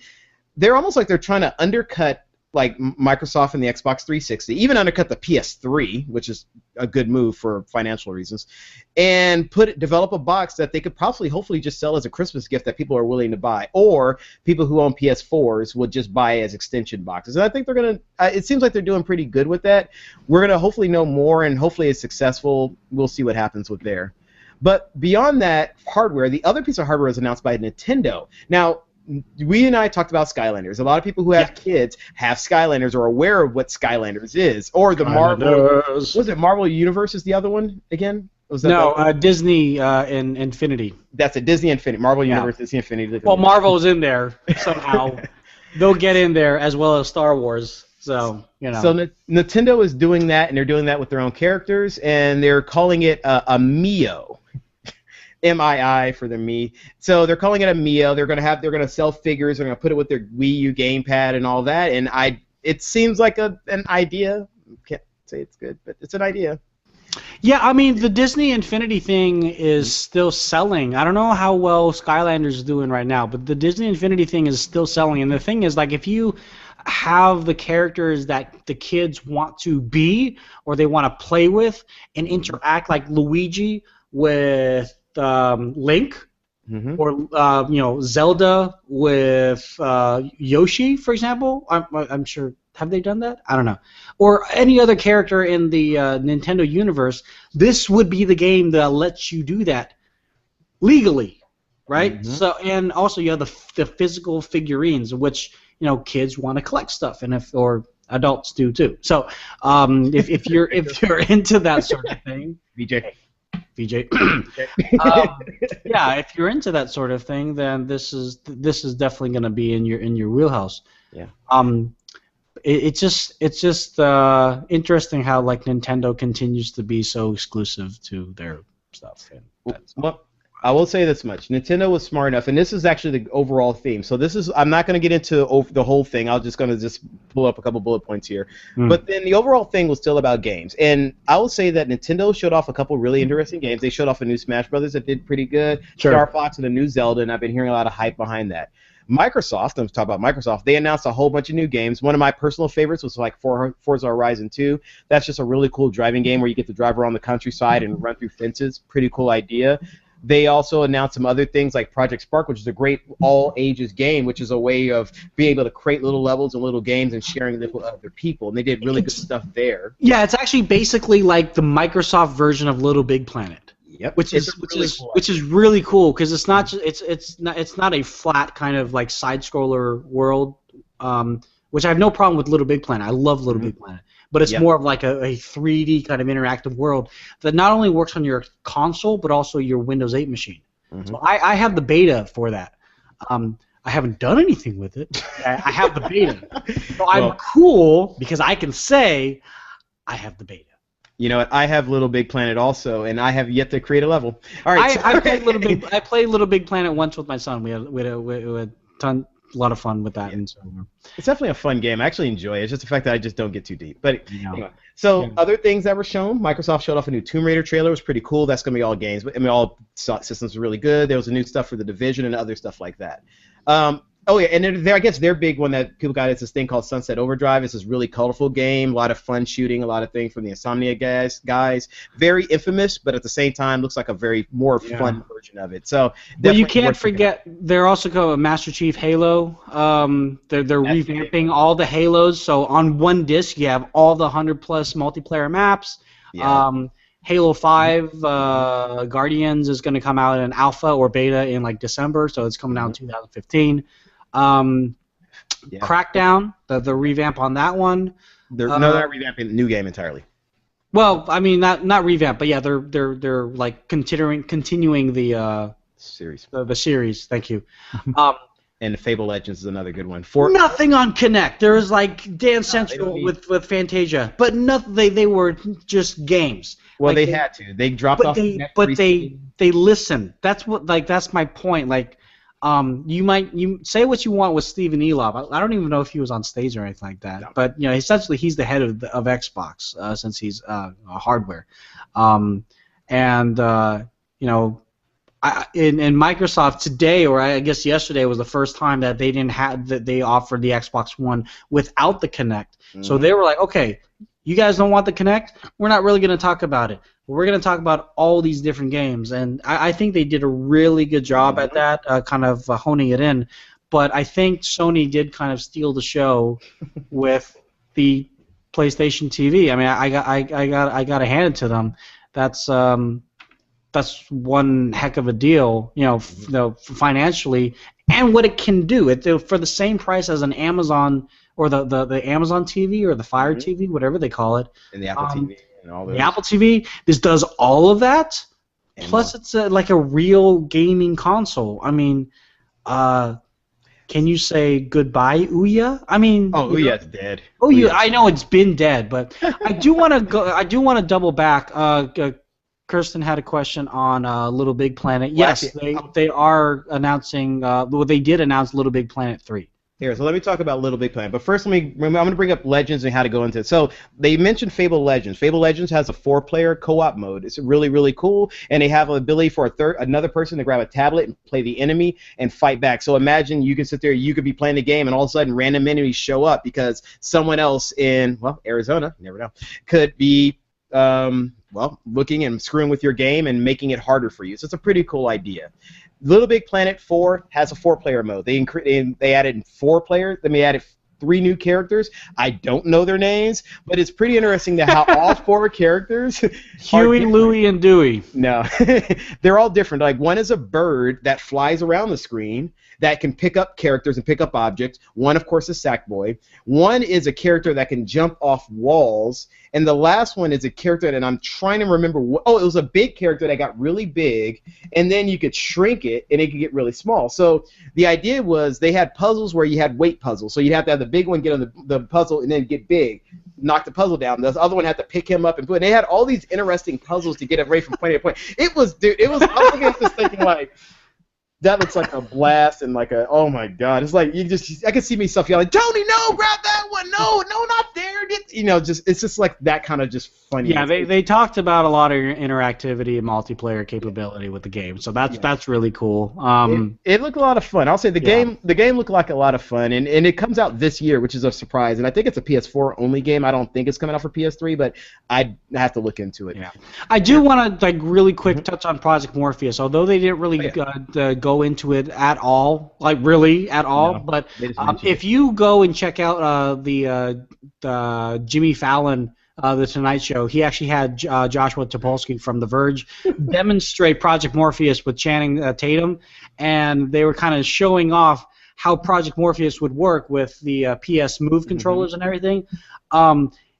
they're almost like they're trying to undercut like Microsoft and the Xbox 360, even undercut the PS3, which is a good move for financial reasons, and develop a box that they could hopefully just sell as a Christmas gift that people are willing to buy, or people who own PS4s would just buy as extension boxes. And I think it seems like they're doing pretty good with that. We're going to hopefully know more, and hopefully it's successful. We'll see what happens with there. But beyond that hardware, the other piece of hardware was announced by Nintendo. Now, we and I talked about Skylanders. A lot of people who have kids have Skylanders or are aware of what Skylanders is, or the Marvel. Was it Marvel Universe? Is the other one again? Disney Infinity. That's a Disney Infinity. Marvel Universe, Disney Infinity. Well, Marvel's in there somehow. They'll get in there as well as Star Wars. So you know. So Nintendo is doing that, and they're doing that with their own characters, and they're calling it a Mio. MII for the Me. So they're calling it a Mio. They're gonna sell figures. They're gonna put it with their Wii U gamepad and all that. And it seems like an idea. Can't say it's good, but it's an idea. Yeah, I mean the Disney Infinity thing is still selling. I don't know how well Skylanders is doing right now, but the Disney Infinity thing is still selling. And the thing is, like, if you have the characters that the kids want to be or they want to play with and interact, like Luigi with Link, or Zelda with Yoshi, for example. I'm sure. Have they done that? I don't know. Or any other character in the Nintendo universe. This would be the game that lets you do that legally, right? Mm-hmm. So, and also you have the physical figurines, which kids want to collect stuff, and or adults do too. So, if you're into that sort of thing, VJ. Yeah, if you're into that sort of thing, then this is definitely going to be in your wheelhouse. Yeah. It's just interesting how like Nintendo continues to be so exclusive to their stuff. Well, I will say this much: Nintendo was smart enough, and this is actually the overall theme. So I'm not going to get into the whole thing. I'm just going to pull up a couple bullet points here. But then the overall thing was still about games, and I will say that Nintendo showed off a couple really interesting games. They showed off a new Smash Brothers that did pretty good, sure. Star Fox and a new Zelda, and I've been hearing a lot of hype behind that. Microsoft, I'm talking about Microsoft, they announced a whole bunch of new games. One of my personal favorites was like Forza Horizon 2. That's just a really cool driving game where you get to drive around the countryside and run through fences. Pretty cool idea. They also announced some other things like Project Spark, which is a great all-ages game, which is a way of being able to create little levels and little games and sharing them with other people. And they did really good stuff there. Yeah, it's actually basically like the Microsoft version of Little Big Planet. Yep. Which is really cool because it's not it's not a flat kind of like side scroller world, which I have no problem with Little Big Planet. I love Little Big Planet, but it's more of like a 3D kind of interactive world that not only works on your console but also your Windows 8 machine. So I have the beta for that. I haven't done anything with it. I have the beta, so I'm cool because I can say I have the beta. You know what? I have Little Big Planet also, and I have yet to create a level. All right. I played Little Big Planet once with my son. We had a lot of fun with that. Yeah. And so, it's definitely a fun game. I actually enjoy it. It's just the fact that I just don't get too deep. But anyway. So other things that were shown, Microsoft showed off a new Tomb Raider trailer. It was pretty cool. That's going to be all games. But I mean, all systems were really good. There was new stuff for The Division and other stuff like that. Oh yeah, and I guess their big one that people got is this thing called Sunset Overdrive. It's this really colorful game, a lot of fun shooting, a lot of things from the Insomnia guys. Very infamous, but at the same time looks like a very more fun version of it. So well, you can't forget they're also called Master Chief Halo. They're revamping all the Halos. So on one disc you have all the 100+ multiplayer maps. Yeah. Halo 5 Guardians is going to come out in alpha or beta in like December, so it's coming out in 2015. Crackdown, the revamp on that one. They're not revamping the new game entirely. Well, I mean not revamp, but yeah, they're like continuing the series. The series. Thank you. And Fable Legends is another good one. Nothing on Kinect. There was like Dance Central with Fantasia, but they were just games. Well, like, they had to. They dropped off. But they listened. That's my point. Like. You say what you want with Steven Elop. I don't even know if he was on stage or anything like that. No. But essentially he's the head of Xbox since he's hardware, in Microsoft today, or I guess yesterday, was the first time that they offered the Xbox One without the Kinect. So they were like, okay, you guys don't want the Kinect? We're not really going to talk about it. We're going to talk about all these different games, and I think they did a really good job at that, kind of honing it in. But I think Sony did kind of steal the show with the PlayStation TV. I mean, I got to hand it to them. That's one heck of a deal, financially, and what it can do. For the same price as an Amazon or the Amazon TV or the Fire TV, whatever they call it, and the Apple TV. All the Apple TV, this does all of that, and plus it's like a real gaming console. I mean, can you say goodbye, Ouya? I mean, Ouya's dead. Ouya, I know it's been dead, but I do want to go. I do want to double back. Kirsten had a question on Little Big Planet. Yes, they are announcing. They did announce Little Big Planet 3. Here, so let me talk about Little Big Planet. But first, I'm going to bring up Legends and how to go into it. So they mentioned Fable Legends. Fable Legends has a 4-player co-op mode. It's really, really cool, and they have an ability for another person to grab a tablet and play the enemy and fight back. So imagine you can sit there, you could be playing the game, and all of a sudden random enemies show up because someone else in, Arizona, you never know, could be looking and screwing with your game and making it harder for you. So it's a pretty cool idea. Little Big Planet 4 has a 4-player mode. They added 4 players. They added 3 new characters. I don't know their names, but it's pretty interesting how all 4 characters Huey, Louie, and Dewey. No, they're all different. Like one is a bird that flies around the screen that can pick up characters and pick up objects. One, of course, is Sackboy. One is a character that can jump off walls. And the last one is a character that I'm trying to remember. It was a big character that got really big, and then you could shrink it, and it could get really small. So the idea was they had puzzles where you had weight puzzles. So you'd have to have the big one get on the puzzle and then get big, knock the puzzle down. The other one had to pick him up and put. And they had all these interesting puzzles to get away from point to point. It was. I was looking at this thinking like, that looks like a blast and like oh my god, it's like I can see myself yelling, Tony, no, grab that one, no, not there, it's just like that kind of just funny. Yeah, they talked about a lot of interactivity and multiplayer capability with the game, so that's really cool. It looked a lot of fun. I'll say the game looked like a lot of fun, and it comes out this year, which is a surprise, and I think it's a PS4 only game. I don't think it's coming out for PS3, but I'd have to look into it. Yeah, I do want to really quick touch on Project Morpheus, although they didn't really go into it at all, no, but if you go and check out the Jimmy Fallon, The Tonight Show, he actually had Joshua Topolsky from The Verge demonstrate Project Morpheus with Channing Tatum, and they were kind of showing off how Project Morpheus would work with the PS Move controllers and everything.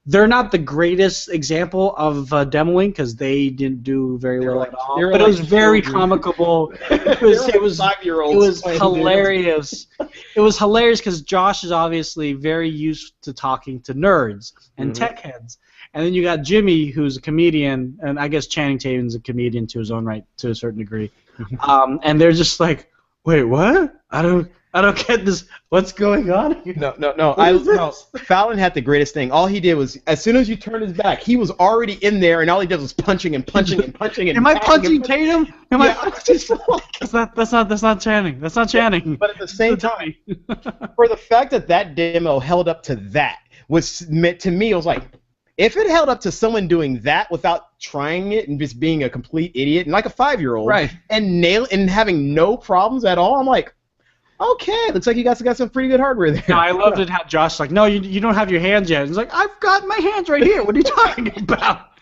They're not the greatest example of demoing because they didn't do very well at all. But it was very comical. It was 5-year-olds. It was hilarious. It was hilarious because Josh is obviously very used to talking to nerds and tech heads. And then you got Jimmy, who's a comedian, and I guess Channing Tatum's a comedian to his own right to a certain degree. And they're just like, wait, what? I don't I don't get this. What's going on here? No. No. Fallon had the greatest thing. All he did was, as soon as you turned his back, he was already in there, and all he did was punching and punching and punching and. Am I punching Tatum? Am I punching? That's not Channing. That's not Channing. But at the same time, for the fact that demo held up to that was meant to me. It was like, if it held up to someone doing that without trying it and just being a complete idiot and like a 5-year-old, right, and having no problems at all, I'm like. Okay, looks like you guys got some pretty good hardware there. No, I loved it how Josh's like, no, you don't have your hands yet. He's like, I've got my hands right here. What are you talking about?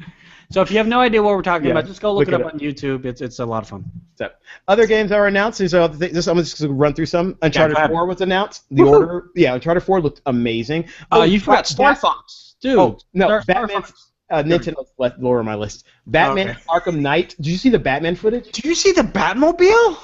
So if you have no idea what we're talking about, just go look it up on YouTube. It's a lot of fun. So, other games that were announced. I'm just going to run through some. Uncharted 4 was announced. The Order, Uncharted 4 looked amazing. You forgot Star Fox, dude. Oh no, Star Batman. Nintendo's lower my list. Batman Arkham Knight. Did you see the Batman footage? Did you see the Batmobile?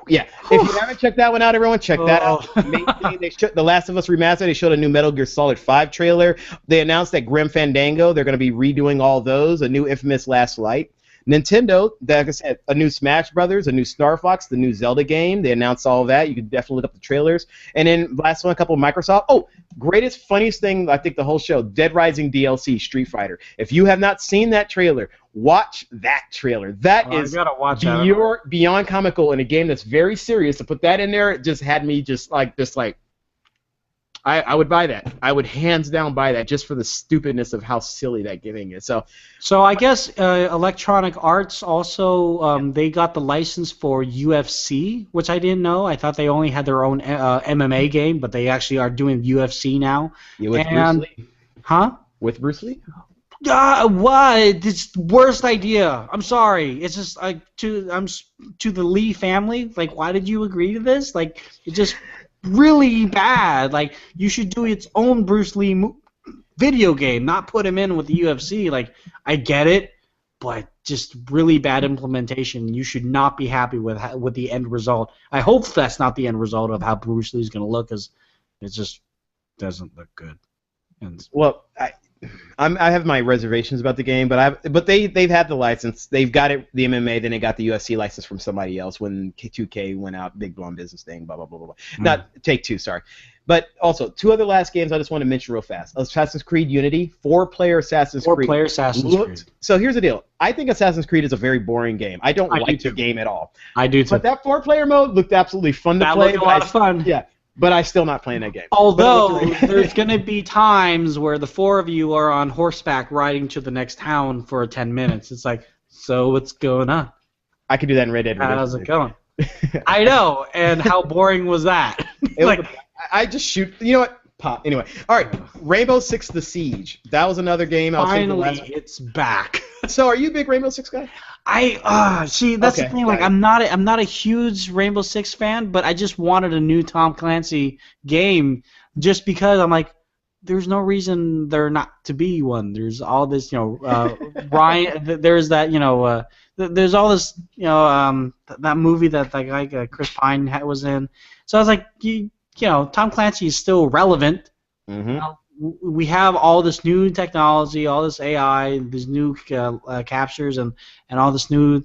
Yeah, if you haven't checked that one out, everyone, check that out. Amazing. The Last of Us remastered. They showed a new Metal Gear Solid 5 trailer. They announced that Grim Fandango, they're going to be redoing all those. A new Infamous Last Light. Nintendo, like I said, a new Smash Brothers, a new Star Fox, the new Zelda game. They announced all of that. You can definitely look up the trailers. And then last one, a couple of Microsoft. Oh, greatest, funniest thing, I think the whole show, Dead Rising DLC, Street Fighter. If you have not seen that trailer, watch that trailer. That is beyond comical in a game that's very serious. To put that in there, it just had me just like I would buy that. I would hands down buy that just for the stupidness of how silly that giving is. So I guess Electronic Arts also they got the license for UFC, which I didn't know. I thought they only had their own MMA game, but they actually are doing UFC now. Yeah, with Bruce Lee? Huh? With Bruce Lee? What? It's the worst idea. I'm sorry. It's just like to the Lee family. Like, why did you agree to this? Like, it's just really bad. Like, you should do its own Bruce Lee video game, not put him in with the UFC. Like, I get it, but just really bad implementation. You should not be happy with the end result. I hope that's not the end result of how Bruce Lee's going to look, because it just doesn't look good. Well, I have my reservations about the game, but they've had the license. They've got it, the MMA, then they got the UFC license from somebody else when 2K went out, big blonde business thing, blah blah blah blah blah. Not Take-Two, sorry. But also, two other last games I just want to mention real fast. Assassin's Creed Unity, 4-player Assassin's Creed. 4-player Assassin's Creed. So here's the deal. I think Assassin's Creed is a very boring game. I don't like the game at all. I do too. But that 4-player mode looked absolutely fun to play. That looked a lot of fun. Yeah. But I'm still not playing that game. Although there's going to be times where the four of you are on horseback riding to the next town for 10 minutes. It's like, so what's going on? I could do that in Red Dead Redemption. How's it going? I know. And how boring was that? I just shoot. You know what? Pop. Anyway. All right. Rainbow Six: The Siege. That was another game. Finally, it's back. So, are you a big Rainbow Six guy? See, that's the thing. Like, I'm not a huge Rainbow Six fan, but I just wanted a new Tom Clancy game, just because I'm like, there's no reason there not to be one. There's all this, Ryan. There's that, there's all this, that movie that guy Chris Pine was in. So I was like, Tom Clancy is still relevant. Mm-hmm. We have all this new technology, all this AI, these new captures, and all this new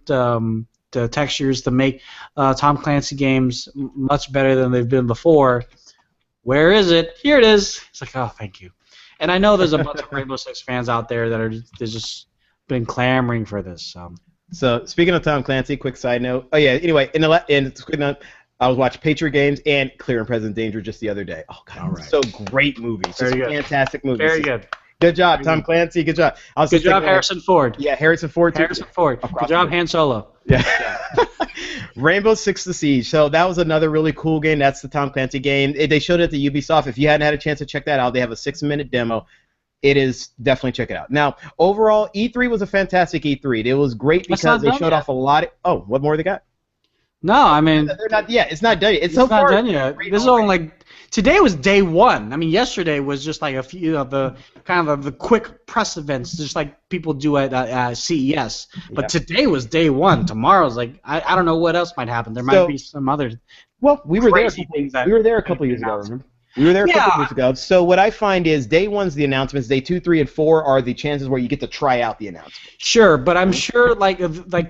textures to make Tom Clancy games much better than they've been before. Where is it? Here it is. It's like, oh, thank you. And I know there's a bunch of Rainbow Six fans out there that are just been clamoring for this. So speaking of Tom Clancy, quick side note. Oh yeah. Anyway, I was watching Patriot Games and Clear and Present Danger just the other day. Oh god, so great movies. Just fantastic movies. Very good. Good job, Tom Clancy. Good job. Good job, Harrison Ford. Yeah, Harrison Ford. Harrison Ford. Good job, Han Solo. Yeah. Rainbow Six: The Siege. So that was another really cool game. That's the Tom Clancy game. They showed it at the Ubisoft. If you hadn't had a chance to check that out, they have a 6-minute demo. It is definitely check it out. Now, overall, E3 was a fantastic E3. It was great because they showed off a lot. What more they got? No, I mean, they're not. Yeah, it's not done yet. It's so not done yet. This is only today was day one. I mean, yesterday was just like a few of the kind of the quick press events, just like people do at CES. But today was day one. Tomorrow's like I don't know what else might happen. There might be some other. Well, we were there. Things we were there a couple years ago. Remember? We were there a couple Yeah. weeks ago. So what I find is day 1's the announcements. Day 2, 3, and 4 are the chances where you get to try out the announcements. Sure, but I'm sure like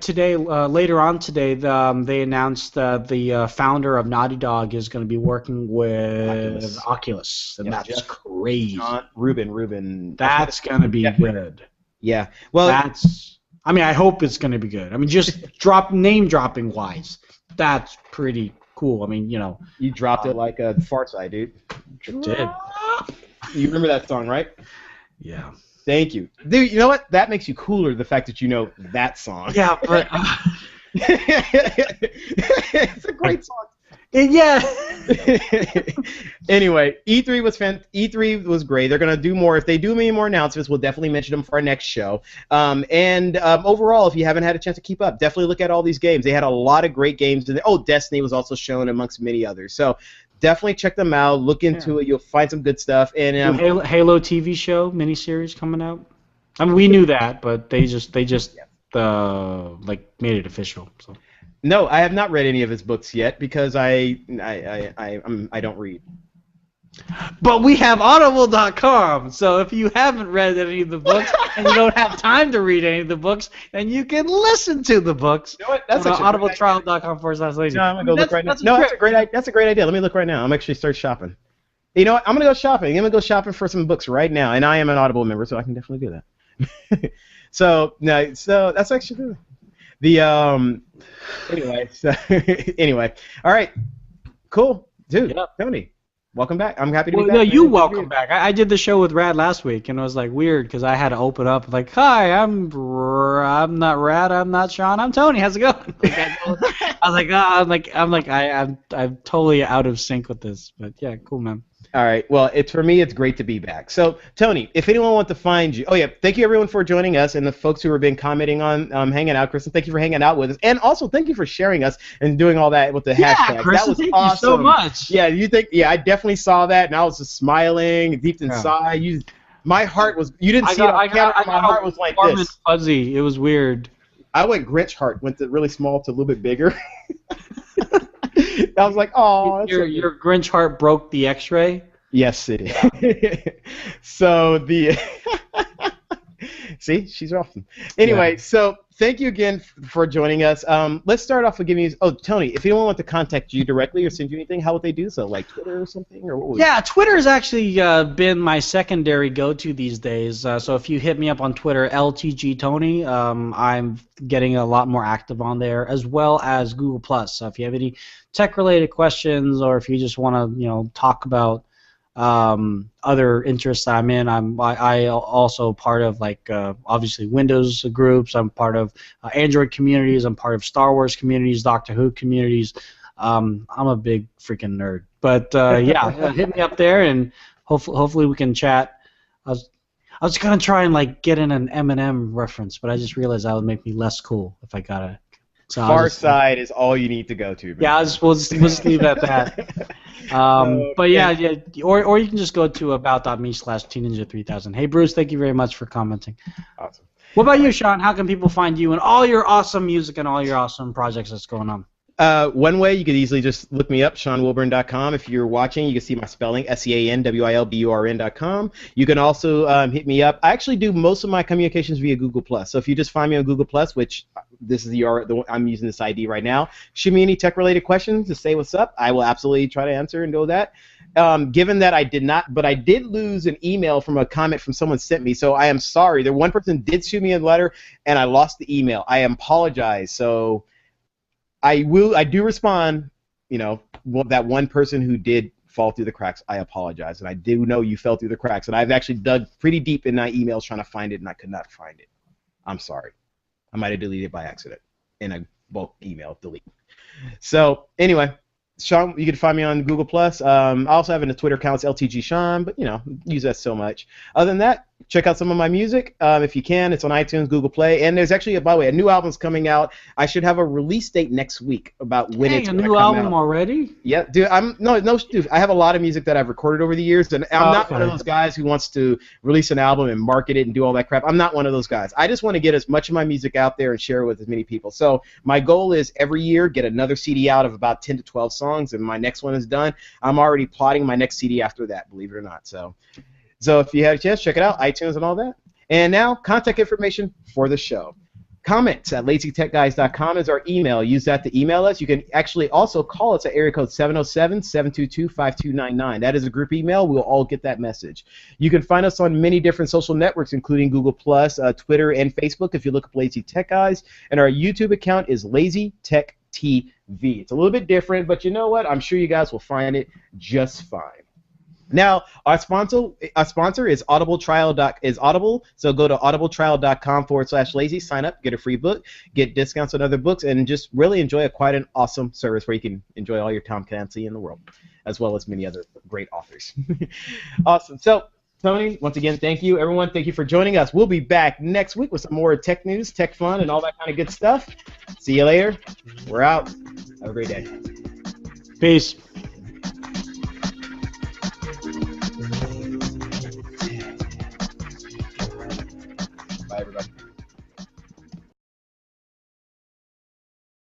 today, later on today, they announced that the founder of Naughty Dog is going to be working with Oculus, and Yeah, that's Jeff- crazy. Ruben. That's going to be good. Yeah. Well, I mean, I hope it's going to be good. I mean, just name dropping wise, that's pretty cool. I mean, you dropped it like a fart side, dude. it did. You remember that song, right? Yeah. Thank you. Dude, you know what? That makes you cooler, the fact that you know that song. Yeah, but It's a great song. yeah. Anyway, E3 was great. They're gonna do more. If they do any more announcements, we'll definitely mention them for our next show. Overall, if you haven't had a chance to keep up, definitely look at all these games. They had a lot of great games. Destiny was also shown amongst many others. So definitely check them out. Look into it. You'll find some good stuff. And Halo TV show miniseries coming out. I mean, we knew that, but they just made it official. So. No, I have not read any of his books yet because I don't read. But we have Audible.com, so if you haven't read any of the books and you don't have time to read any of the books, then you can listen to the books. You know what? That's audibletrial.com/lazy. No, I'm gonna go look right now. No, that's a great idea. Let me look right now. I'm actually start shopping. You know what? I'm gonna go shopping. I'm gonna go shopping for some books right now, and I am an Audible member, so I can definitely do that. So that's actually good. Anyway, all right, cool, dude. Yep. Tony, welcome back. I'm happy to be back. No, you welcome back. I did the show with Rad last week, and it was like weird because I had to open up like, "Hi, I'm not Rad. I'm not Sean. I'm Tony. How's it going?" I'm totally out of sync with this, but yeah, cool, man. All right. Well, for me, it's great to be back. So, Tony, if anyone wants to find you, thank you everyone for joining us and the folks who have been commenting on hanging out, Kristen. Thank you for hanging out with us, and also thank you for sharing us and doing all that with the hashtag. Kristen, that was thank awesome. you so much. Yeah, I definitely saw that, and I was just smiling deep inside. My heart was. You didn't see it on camera. My heart was like this. Fuzzy. It was weird. I went Grinch heart. Went to really small to a little bit bigger. I was like, oh. Your Grinch heart broke the X-ray. Yes, it is. Yeah. So see, she's awesome. Anyway, So thank you again for joining us. Let's start off with giving you. Oh, Tony, if anyone wants to contact you directly or send you anything, how would they do so? Like Twitter or something, or what? Twitter's actually been my secondary go-to these days. So if you hit me up on Twitter, LTG Tony, I'm getting a lot more active on there, as well as Google Plus. So if you have any tech-related questions, or if you just want to, talk about other interests I'm in. I also part of obviously Windows groups. I'm part of Android communities. I'm part of Star Wars communities, Doctor Who communities. I'm a big freaking nerd. But hit me up there and hopefully we can chat. I was gonna try and get in an Eminem reference, but I just realized that would make me less cool if I got it. So Far Side is all you need to go to. Man. Yeah, we'll just leave it at that. But or you can just go to about.me/tninja3000. Hey, Bruce, thank you very much for commenting. Awesome. What about you, Sean? How can people find you and all your awesome music and all your awesome projects that's going on? One way, you could easily just look me up, SeanWilburn.com. If you're watching, you can see my spelling, SeanWilburn.com. You can also hit me up. I actually do most of my communications via Google+. So if you just find me on Google+, which this is I'm using this ID right now, shoot me any tech-related questions to say what's up. I will absolutely try to answer and do that. Given that I did lose an email from a comment from someone sent me, so I am sorry. The one person did shoot me a letter, and I lost the email. I apologize. So I do respond, that one person who did fall through the cracks, I apologize. And I do know you fell through the cracks. And I've actually dug pretty deep in my emails trying to find it, and I could not find it. I'm sorry. I might have deleted it by accident in a bulk email delete. So anyway, Sean, you can find me on Google+. I also have a Twitter account, it's LTG Sean, but use that so much. Other than that, check out some of my music if you can. It's on iTunes, Google Play, and there's actually, by the way, a new album's coming out. I should have a release date next week about when it's a going to new come album out. already? Yeah, dude. Dude, I have a lot of music that I've recorded over the years, and I'm not one of those guys who wants to release an album and market it and do all that crap. I'm not one of those guys. I just want to get as much of my music out there and share it with as many people. So my goal is every year get another CD out of about 10 to 12 songs, and my next one is done. I'm already plotting my next CD after that, believe it or not. So if you have a chance, check it out, iTunes and all that. And now, contact information for the show. Comments at lazytechguys.com is our email. Use that to email us. You can actually also call us at area code 707-722-5299. That is a group email. We'll all get that message. You can find us on many different social networks, including Google+, Twitter, and Facebook if you look up Lazy Tech Guys. And our YouTube account is Lazy Tech TV. It's a little bit different, but you know what? I'm sure you guys will find it just fine. Now, our sponsor is Audible. So go to audibletrial.com/lazy, sign up, get a free book, get discounts on other books, and just really enjoy quite an awesome service where you can enjoy all your Tom Clancy in the world, as well as many other great authors. Awesome. So, Tony, once again, thank you. Everyone, thank you for joining us. We'll be back next week with some more tech news, tech fun, and all that kind of good stuff. See you later. We're out. Have a great day. Peace. Bye, everybody.